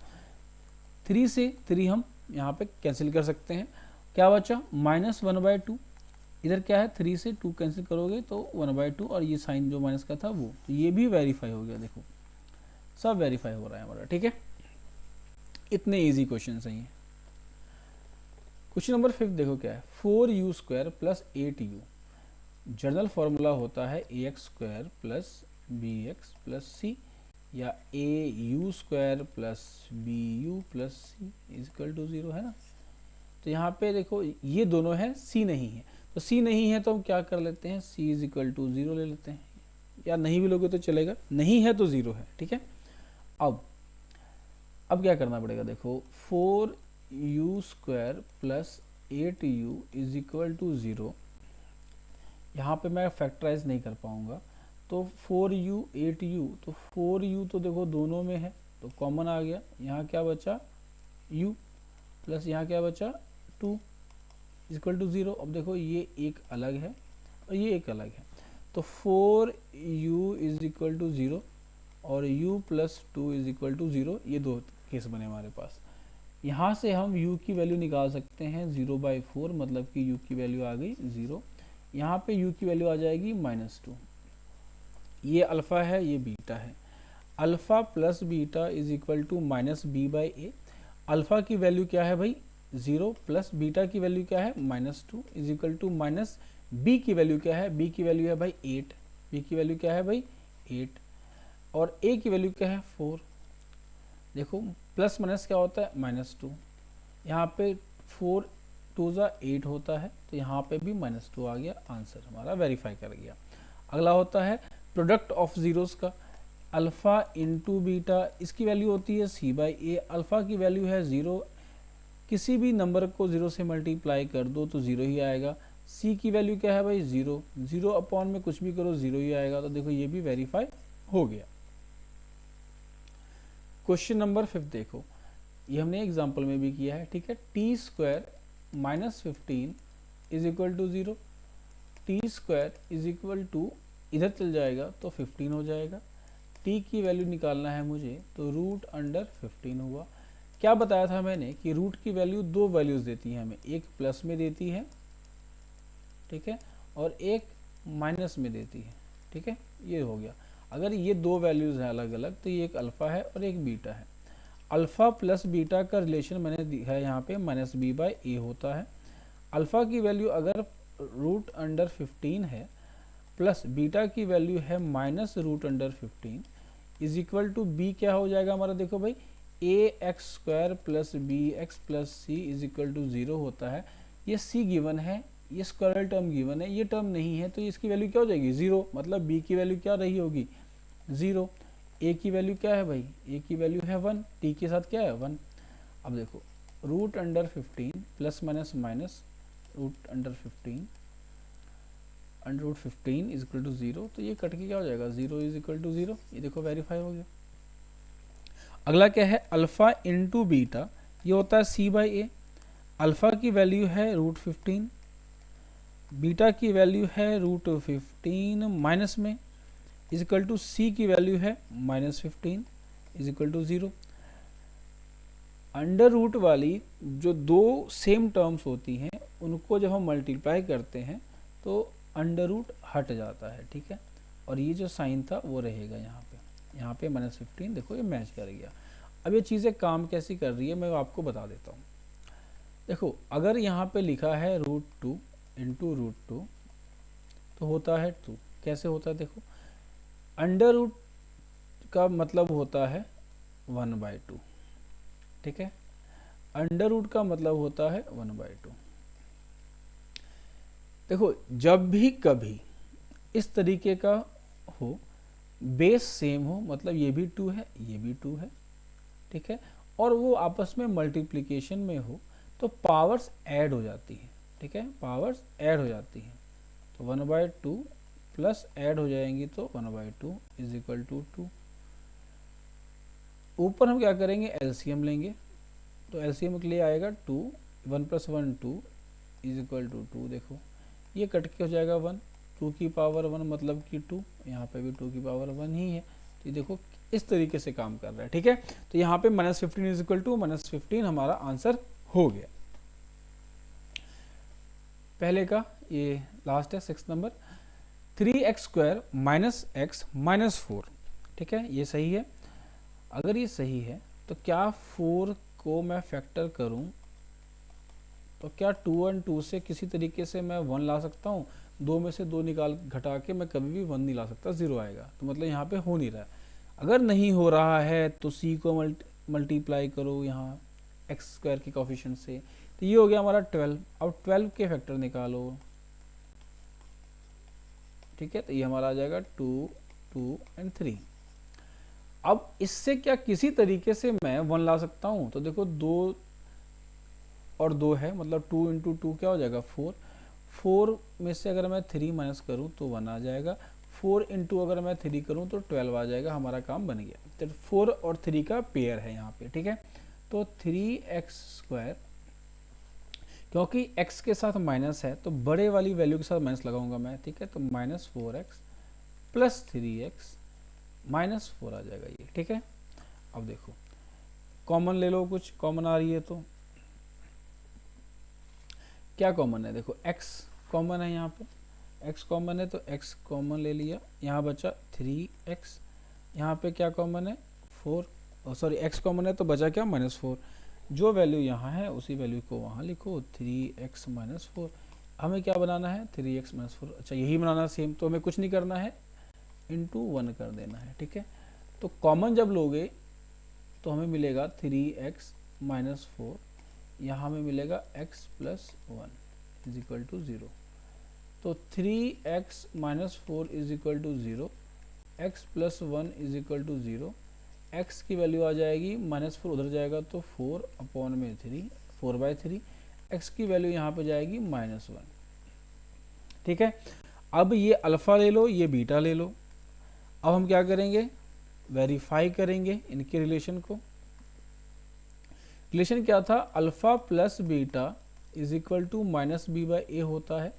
3 से 3 हम यहाँ पे कैंसिल कर सकते हैं, क्या बचा -1/2, इधर क्या है 3 से 2 कैंसिल करोगे तो 1/2, और ये साइन जो माइनस का था वो, तो ये भी वेरीफाई हो गया। देखो सब वेरीफाई हो रहा है हमारा, ठीक है। इतने इजी क्वेश्चन है ये। क्वेश्चन नंबर 5 देखो क्या है, 4u² plus 8u। General formula होता है ax² plus bx plus c, या au² plus bu plus c is equal to 0, है ना। तो यहाँ पे देखो ये दोनों है, सी नहीं है, तो सी नहीं है तो हम क्या कर लेते हैं, सी इज इक्वल टू 0 ले लेते हैं, या नहीं भी लोगे तो चलेगा, नहीं है तो 0 है, ठीक है। अब क्या करना पड़ेगा, देखो 4u² plus 8u is equal to 0, यहाँ पे मैं फैक्टराइज नहीं कर पाऊंगा, तो 4u 8u, तो 4u तो देखो दोनों में है तो कॉमन आ गया, यहाँ क्या बचा u प्लस यहाँ क्या बचा 2 इक्वल टू 0। अब देखो ये एक अलग है और ये एक अलग है, तो 4u इज इक्वल टू 0 और u plus 2 is equal to 0, ये दो केस बने हमारे पास। यहाँ से हम u की वैल्यू निकाल सकते हैं 0/4, मतलब कि u की वैल्यू आ गई 0, यहाँ पे u की वैल्यू आ जाएगी -2। ये अल्फ़ा है, ये बीटा है, alpha plus beta is equal to -b/a। Alpha की वैल्यू क्या है भाई 0, प्लस बीटा की वैल्यू क्या है -2 is equal to minus b की वैल्यू क्या है, b की वैल्यू है भाई 8, b की वैल्यू क्या है भाई 8, और a की वैल्यू क्या है 4। देखो प्लस माइनस क्या होता है -2, यहाँ पे 4 2 ज़ा 8 होता है, तो यहाँ पे भी -2 आ गया, आंसर हमारा वेरीफाई कर गया। अगला होता है प्रोडक्ट ऑफ जीरोस का, अल्फ़ा इंटू बीटा, इसकी वैल्यू होती है c/a, अल्फ़ा की वैल्यू है 0, किसी भी नंबर को 0 से मल्टीप्लाई कर दो तो 0 ही आएगा, c की वैल्यू क्या है भाई 0, 0 अपॉन में कुछ भी करो 0 ही आएगा, तो देखो ये भी वेरीफाई हो गया। क्वेश्चन नंबर 5 देखो, ये हमने एग्जाम्पल में भी किया है, ठीक है। t² -15 is equal to 0, t² is equal to, इधर चल जाएगा तो 15 हो जाएगा, t की वैल्यू निकालना है मुझे, तो √15 हुआ। क्या बताया था मैंने कि रूट की वैल्यू दो वैल्यूज देती है हमें, एक प्लस में देती है, ठीक है, और एक माइनस में देती है, ठीक है, ये हो गया। अगर ये दो वैल्यूज हैं अलग अलग, तो ये एक अल्फ़ा है और एक बीटा है। अल्फ़ा प्लस बीटा का रिलेशन मैंने दिया है यहाँ पे -b/a होता है। अल्फ़ा की वैल्यू अगर √15 है, प्लस बीटा की वैल्यू है -√15 इज इक्वल टू b क्या हो जाएगा हमारा, देखो भाई ax² plus bx plus c is equal to 0 होता है। ये c गिवन है, ये स्क्वायर टर्म गिवन है, ये टर्म नहीं है, तो इसकी वैल्यू क्या हो जाएगी 0, मतलब b की वैल्यू क्या रही होगी 0। a की वैल्यू क्या है भाई, a की वैल्यू है 1, t के साथ क्या है 1। अब देखो √15 plus minus minus √15 √15 is equal to 0, तो ये कट के क्या हो जाएगा 0 इज इक्वल टू 0, ये देखो वेरीफाई हो गया। अगला क्या है अल्फ़ा इंटू बीटा, ये होता है c/a, अल्फ़ा की वैल्यू है √15, बीटा की वैल्यू है √15 माइनस में इज इक्वल टू c की वैल्यू है -15 is equal to 0। Under root वाली जो दो सेम टर्म्स होती हैं उनको जब हम मल्टीप्लाई करते हैं तो अंडर रूट हट जाता है, ठीक है, और ये जो साइन था वो रहेगा यहाँ पे -15, देखो ये मैच कर गया। अब ये चीज़ें काम कैसी कर रही है मैं आपको बता देता हूँ। देखो अगर यहाँ पे लिखा है √2 इंटू √2 तो होता है 2, कैसे होता है देखो, अंडर रूट का मतलब होता है 1/2, ठीक है, अंडर रूट का मतलब होता है 1/2। देखो जब भी कभी इस तरीके का हो, बेस सेम हो, मतलब ये भी 2 है ये भी 2 है, ठीक है, और वो आपस में मल्टीप्लिकेशन में हो तो पावर्स ऐड हो जाती है, ठीक है, पावर्स ऐड हो जाती हैं, तो 1/2 प्लस ऐड हो जाएंगी तो 1/2 इज इक्वल टू 2। ऊपर हम क्या करेंगे एलसीएम लेंगे, तो एलसीएम के लिए आएगा 2, 1 + 1 2 इज इक्वल टू 2, देखो ये कट के हो जाएगा 1, 2 की पावर 1 मतलब कि 2, यहाँ पे भी 2 की पावर 1 ही है, तो देखो इस तरीके से काम कर रहा है, ठीक है। तो यहाँ पे -15 इज इक्वल टू -15 हमारा आंसर हो गया। पहले का ये लास्ट है 6 नंबर, 3x² - x - 4, ठीक है, ये सही है। अगर ये सही है तो क्या 4 को मैं फैक्टर करूं तो क्या 2 और 2 से किसी तरीके से मैं 1 ला सकता हूं, 2 में से 2 निकाल घटा के मैं कभी भी 1 नहीं ला सकता, 0 आएगा, तो मतलब यहाँ पे हो नहीं रहा है। अगर नहीं हो रहा है तो c को मल्टीप्लाई करो यहाँ x² के कोफिशिएंट से, तो ये हो गया हमारा 12। अब 12 के फैक्टर निकालो, ठीक है, तो ये हमारा आ जाएगा 2, 2 एंड 3। अब इससे क्या किसी तरीके से मैं 1 ला सकता हूँ? तो देखो 2 और 2 है, मतलब 2 इंटू 2 क्या हो जाएगा 4। 4 में से अगर मैं 3 माइनस करूँ तो 1 आ जाएगा। 4 इंटू अगर मैं 3 करूँ तो 12 आ जाएगा। हमारा काम बन गया। तो 4 और 3 का पेयर है यहाँ पे, ठीक है। तो 3x², क्योंकि x के साथ माइनस है तो बड़े वाली वैल्यू के साथ माइनस लगाऊंगा मैं, ठीक है। तो -4x प्लस 3x माइनस 4 आ जाएगा ये, ठीक है। अब देखो कॉमन ले लो, कुछ कॉमन आ रही है तो क्या कॉमन है? देखो x कॉमन है, यहाँ पे x कॉमन है तो x कॉमन ले लिया, यहाँ बचा 3x। यहाँ पे क्या कॉमन है? 4, सॉरी x कॉमन है तो बचा क्या? -4। जो वैल्यू यहाँ है उसी वैल्यू को वहाँ लिखो, 3x - 4। हमें क्या बनाना है? 3x - 4। अच्छा यही बनाना सेम, तो हमें कुछ नहीं करना है, इंटू 1 कर देना है, ठीक है। तो कॉमन जब लोगे तो हमें मिलेगा 3x - 4, यहाँ हमें मिलेगा x + 1 = 0। तो 3x - 4 = 0, x + 1 = 0। x की वैल्यू आ जाएगी, -4 उधर जाएगा तो 4/3, 4/3। x की वैल्यू यहाँ पे जाएगी -1, ठीक है। अब ये अल्फ़ा ले लो, ये बीटा ले लो। अब हम क्या करेंगे? वेरीफाई करेंगे इनके रिलेशन को। रिलेशन क्या था? अल्फ़ा प्लस बीटा = -b/a होता है।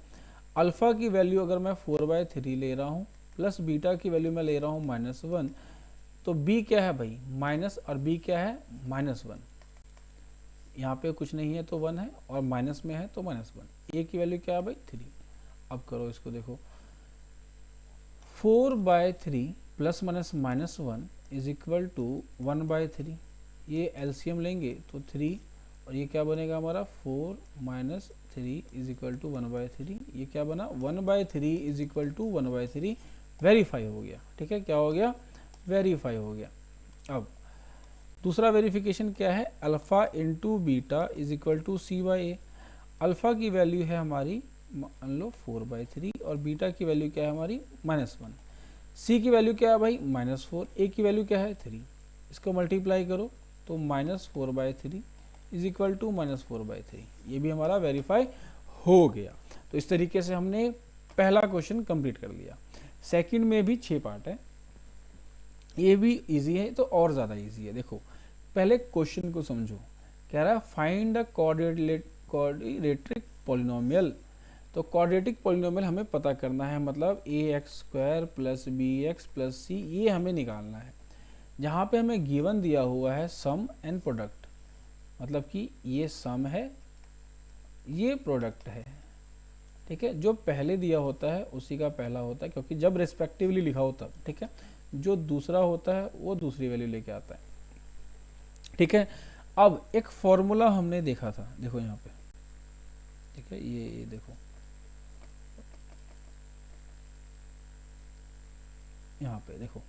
अल्फ़ा की वैल्यू अगर मैं 4/3 ले रहा हूँ, प्लस बीटा की वैल्यू मैं ले रहा हूँ -1, तो b क्या है भाई? माइनस, और b क्या है? -1। यहाँ पे कुछ नहीं है तो 1 है, और माइनस में है तो -1। a की वैल्यू क्या है भाई? 3। अब करो इसको, देखो 4/3 + -1 = 1/3। ये एलसीएम लेंगे तो 3, और ये क्या बनेगा हमारा? 4 - 3 = 1/3। ये क्या बना? 1/3 = 1/3। वेरीफाई हो गया, ठीक है। क्या हो गया? वेरीफाई हो गया। अब दूसरा वेरिफिकेशन क्या है? Alpha into beta = c/a। Alpha की वैल्यू है हमारी मान लो 4/3, और बीटा की वैल्यू क्या है हमारी? -1। सी की वैल्यू क्या है भाई? -4। ए की वैल्यू क्या है? 3। इसको मल्टीप्लाई करो तो -4/3 = -4/3। ये भी हमारा वेरीफाई हो गया। तो इस तरीके से हमने पहला क्वेश्चन कंप्लीट कर लिया। सेकंड में भी 6 पार्ट है, ये भी इजी है तो और ज़्यादा इजी है। देखो पहले क्वेश्चन को समझो। कह रहा है फाइंड अ क्वाड्रेटिक पॉलिनोमियल। तो क्वाड्रेटिक पॉलिनोमियल हमें पता करना है, मतलब ax² + bx + c, ये हमें निकालना है। जहाँ पे हमें गिवन दिया हुआ है सम एंड प्रोडक्ट, मतलब कि ये सम है, ये प्रोडक्ट है, ठीक है। जो पहले दिया होता है उसी का पहला होता है, क्योंकि जब रिस्पेक्टिवली लिखा होता है, ठीक है। जो दूसरा होता है वो दूसरी वैल्यू लेके आता है, ठीक है। अब एक फॉर्मूला हमने देखा था, देखो यहाँ पे, ठीक है। ये देखो यहाँ पे, देखो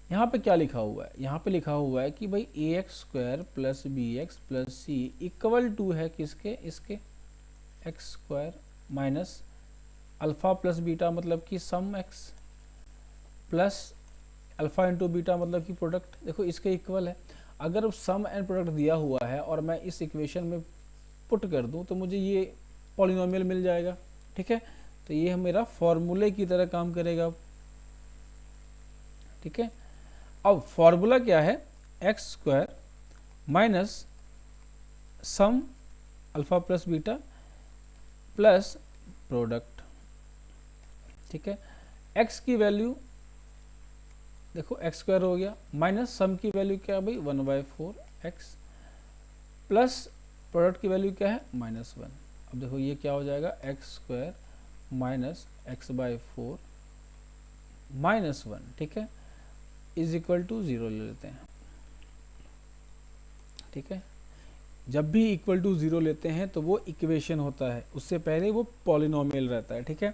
यहाँ पे क्या लिखा हुआ है? यहाँ पे लिखा हुआ है कि भाई ax² + bx + c = है किसके? इसके x² minus alpha plus beta, मतलब कि सम x, plus alpha into beta मतलब कि प्रोडक्ट। देखो इसके इक्वल है। अगर सम एंड प्रोडक्ट दिया हुआ है और मैं इस इक्वेशन में पुट कर दूं तो मुझे ये पॉलिनोमियल मिल जाएगा, ठीक है। तो ये मेरा फॉर्मूले की तरह काम करेगा, ठीक है। अब फॉर्मूला क्या है? x² minus sum alpha plus beta plus product, ठीक है। x की वैल्यू देखो x² हो गया, माइनस सम की वैल्यू क्या है भाई? 1/4x, प्लस प्रोडक्ट की वैल्यू क्या है? -1। अब देखो ये क्या हो जाएगा? x² माइनस x/4 -1, ठीक है, = 0 ले लेते हैं, ठीक है। जब भी =0 लेते हैं तो वो इक्वेशन होता है, उससे पहले वो पॉलिनोमियल रहता है, ठीक है।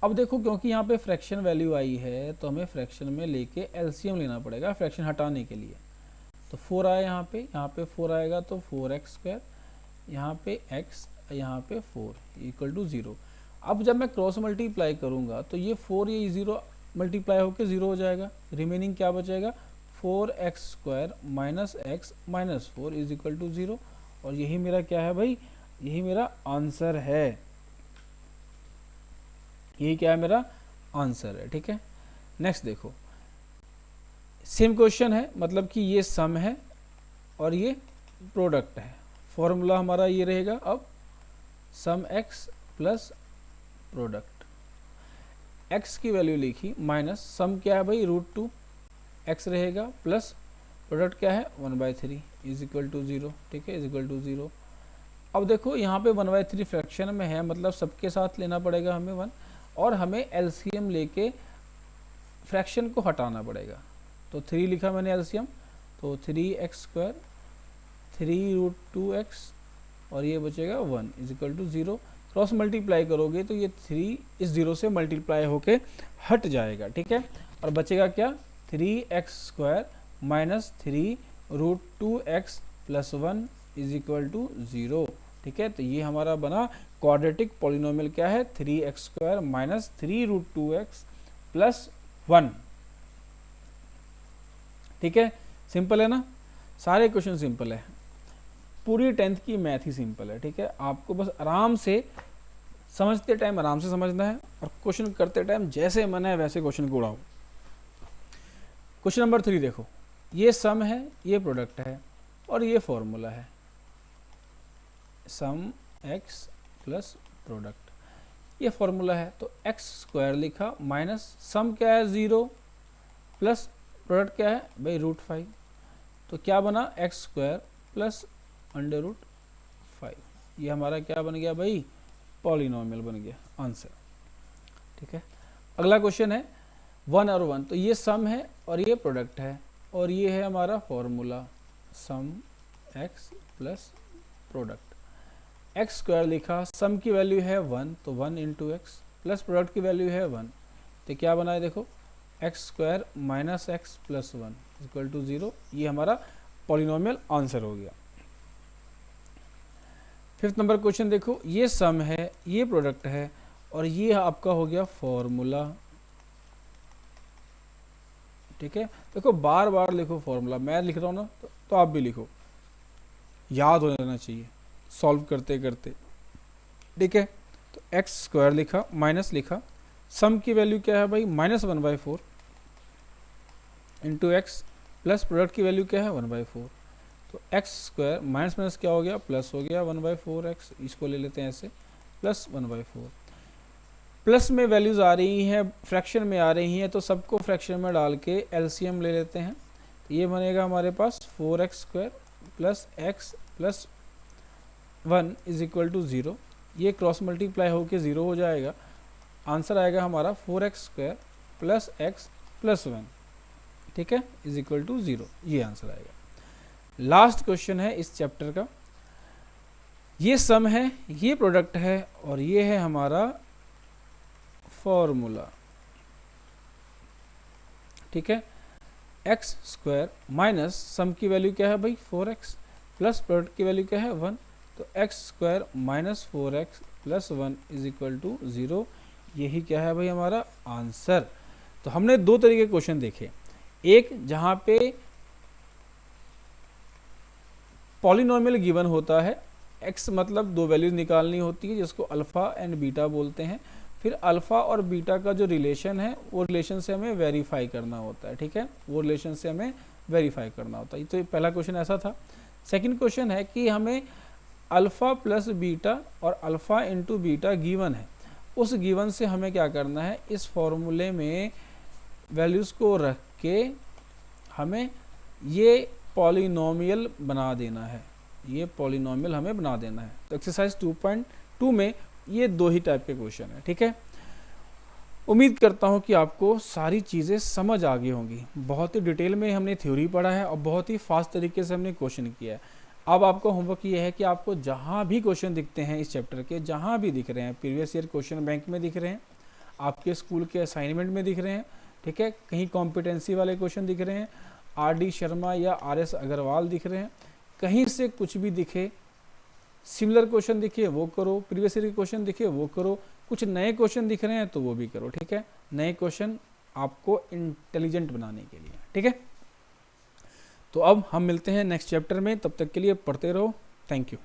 अब देखो क्योंकि यहाँ पे फ्रैक्शन वैल्यू आई है तो हमें फ्रैक्शन में लेके एलसीएम लेना पड़ेगा फ्रैक्शन हटाने के लिए। तो 4 आया यहाँ पे 4 आएगा तो 4x² यहाँ पे x, यहाँ पे 4 इक्वल टू 0। अब जब मैं क्रॉस मल्टीप्लाई करूँगा तो ये 4 ये 0 मल्टीप्लाई होकर 0 हो जाएगा, रिमेनिंग क्या बचेगा 4x² minus x minus 4 is equal to 0। और यही मेरा क्या है भाई, यही मेरा आंसर है, यही क्या है मेरा आंसर है। ठीक है, नेक्स्ट देखो, सेम क्वेश्चन है, मतलब कि ये सम है और ये प्रोडक्ट है। फॉर्मूला हमारा ये रहेगा, अब सम x प्लस प्रोडक्ट, x की वैल्यू लिखी माइनस सम क्या है भाई √2 x रहेगा प्लस प्रोडक्ट क्या है 1/3 इज इक्वल टू 0। ठीक है, इज इक्वल टू 0। अब देखो यहाँ पे 1/3 फ्रैक्शन में है, मतलब सबके साथ लेना पड़ेगा हमें 1, और हमें एलसीएम लेके फ्रैक्शन को हटाना पड़ेगा। तो 3 लिखा मैंने एलसीएम, तो 3x², 3√2x और ये बचेगा 1 is equal to 0। Cross multiply करोगे तो ये 3 इस 0 से मल्टीप्लाई होके हट जाएगा। ठीक है, और बचेगा क्या 3x² minus 3√2x plus 1 is equal to 0। ठीक है, तो ये हमारा बना क्वाड्रेटिक पॉलिनोमियल क्या है 3x² माइनस 3√2x प्लस 1। ठीक है, सिंपल है ना, सारे क्वेश्चन सिंपल है, पूरी 10th की मैथ ही सिंपल है। ठीक है, आपको बस आराम से समझते टाइम आराम से समझना है और क्वेश्चन करते टाइम जैसे मन है वैसे क्वेश्चन को उड़ाओ। क्वेश्चन नंबर 3 देखो, ये सम है, ये प्रोडक्ट है और ये फॉर्मूला है सम x प्लस प्रोडक्ट, ये फॉर्मूला है। तो x² लिखा माइनस सम क्या है 0 प्लस प्रोडक्ट क्या है भाई √5, तो क्या बना x² प्लस √5, ये हमारा क्या बन गया भाई पॉलिनोमियल बन गया आंसर। ठीक है, अगला क्वेश्चन है 1 और 1, तो ये सम है और ये प्रोडक्ट है और ये है हमारा formula sum x plus product. x² लिखा, सम की वैल्यू है 1 तो 1 इंटू एक्स प्लस प्रोडक्ट की वैल्यू है 1, तो क्या बना है देखो x² minus x plus 1 equal to 0, ये हमारा पॉलिनोमियल आंसर हो गया। 5th नंबर क्वेश्चन देखो, ये सम है, ये प्रोडक्ट है और ये आपका हो गया फॉर्मूला। ठीक है, देखो बार बार लिखो फॉर्मूला, मैं लिख रहा हूँ ना तो आप भी लिखो, याद हो जाना चाहिए सॉल्व करते करते। ठीक है, तो x² लिखा माइनस लिखा, सम की वैल्यू क्या है भाई -1/4 इंटू एक्स प्लस प्रोडक्ट की वैल्यू क्या है 1/4, तो x² माइनस माइनस क्या हो गया प्लस हो गया 1/4x, इसको ले लेते हैं ऐसे प्लस 1/4। प्लस में वैल्यूज आ रही हैं, फ्रैक्शन में आ रही हैं, तो सबको फ्रैक्शन में डाल के एलसीएम ले लेते हैं, तो ये बनेगा हमारे पास 4x² plus x plus 1 is equal to 0, ये क्रॉस मल्टीप्लाई होके 0 हो जाएगा, आंसर आएगा हमारा 4x² प्लस x प्लस 1। ठीक है, इज इक्वल टू 0, ये आंसर आएगा। लास्ट क्वेश्चन है इस चैप्टर का, ये सम है, ये प्रोडक्ट है और ये है हमारा फॉर्मूला। ठीक है, x² माइनस सम की वैल्यू क्या है भाई 4x प्लस प्रोडक्ट की वैल्यू क्या है 1, तो x² minus 4x plus 1 is equal to 0, यही क्या है भाई हमारा आंसर। तो हमने दो तरीके के क्वेश्चन देखे, एक जहां पे पॉलिनोमियल गिवन होता है, x मतलब दो वैल्यूज निकालनी होती है जिसको अल्फा एंड बीटा बोलते हैं, फिर अल्फा और बीटा का जो रिलेशन है वो रिलेशन से हमें वेरीफाई करना होता है। ठीक है, वो रिलेशन से हमें वेरीफाई करना होता है। तो पहला क्वेश्चन ऐसा था। सेकंड क्वेश्चन है कि हमें अल्फा प्लस बीटा और अल्फा इंटू बीटा गिवन है, उस गिवन से हमें क्या करना है, इस फॉर्मूले में वैल्यूज़ को रख के हमें ये पॉलिनोमियल बना देना है, ये पॉलिनोमियल हमें बना देना है। तो एक्सरसाइज 2.2 में ये दो ही टाइप के क्वेश्चन है। ठीक है, उम्मीद करता हूँ कि आपको सारी चीज़ें समझ आ गई होंगी। बहुत ही डिटेल में हमने थ्योरी पढ़ा है और बहुत ही फास्ट तरीके से हमने क्वेश्चन किया है। अब आपको होमवर्क ये है कि आपको जहाँ भी क्वेश्चन दिखते हैं इस चैप्टर के, जहाँ भी दिख रहे हैं, प्रीवियस ईयर क्वेश्चन बैंक में दिख रहे हैं, आपके स्कूल के असाइनमेंट में दिख रहे हैं, ठीक है, कहीं कॉम्पिटेंसी वाले क्वेश्चन दिख रहे हैं, RD शर्मा या RS अग्रवाल दिख रहे हैं, कहीं से कुछ भी दिखे, सिमिलर क्वेश्चन दिखे वो करो, प्रीवियस ईयर के क्वेश्चन दिखे वो करो, कुछ नए क्वेश्चन दिख रहे हैं तो वो भी करो, ठीक है। नए क्वेश्चन आपको इंटेलिजेंट बनाने के लिए, ठीक है। तो अब हम मिलते हैं नेक्स्ट चैप्टर में, तब तक के लिए पढ़ते रहो। Thank you.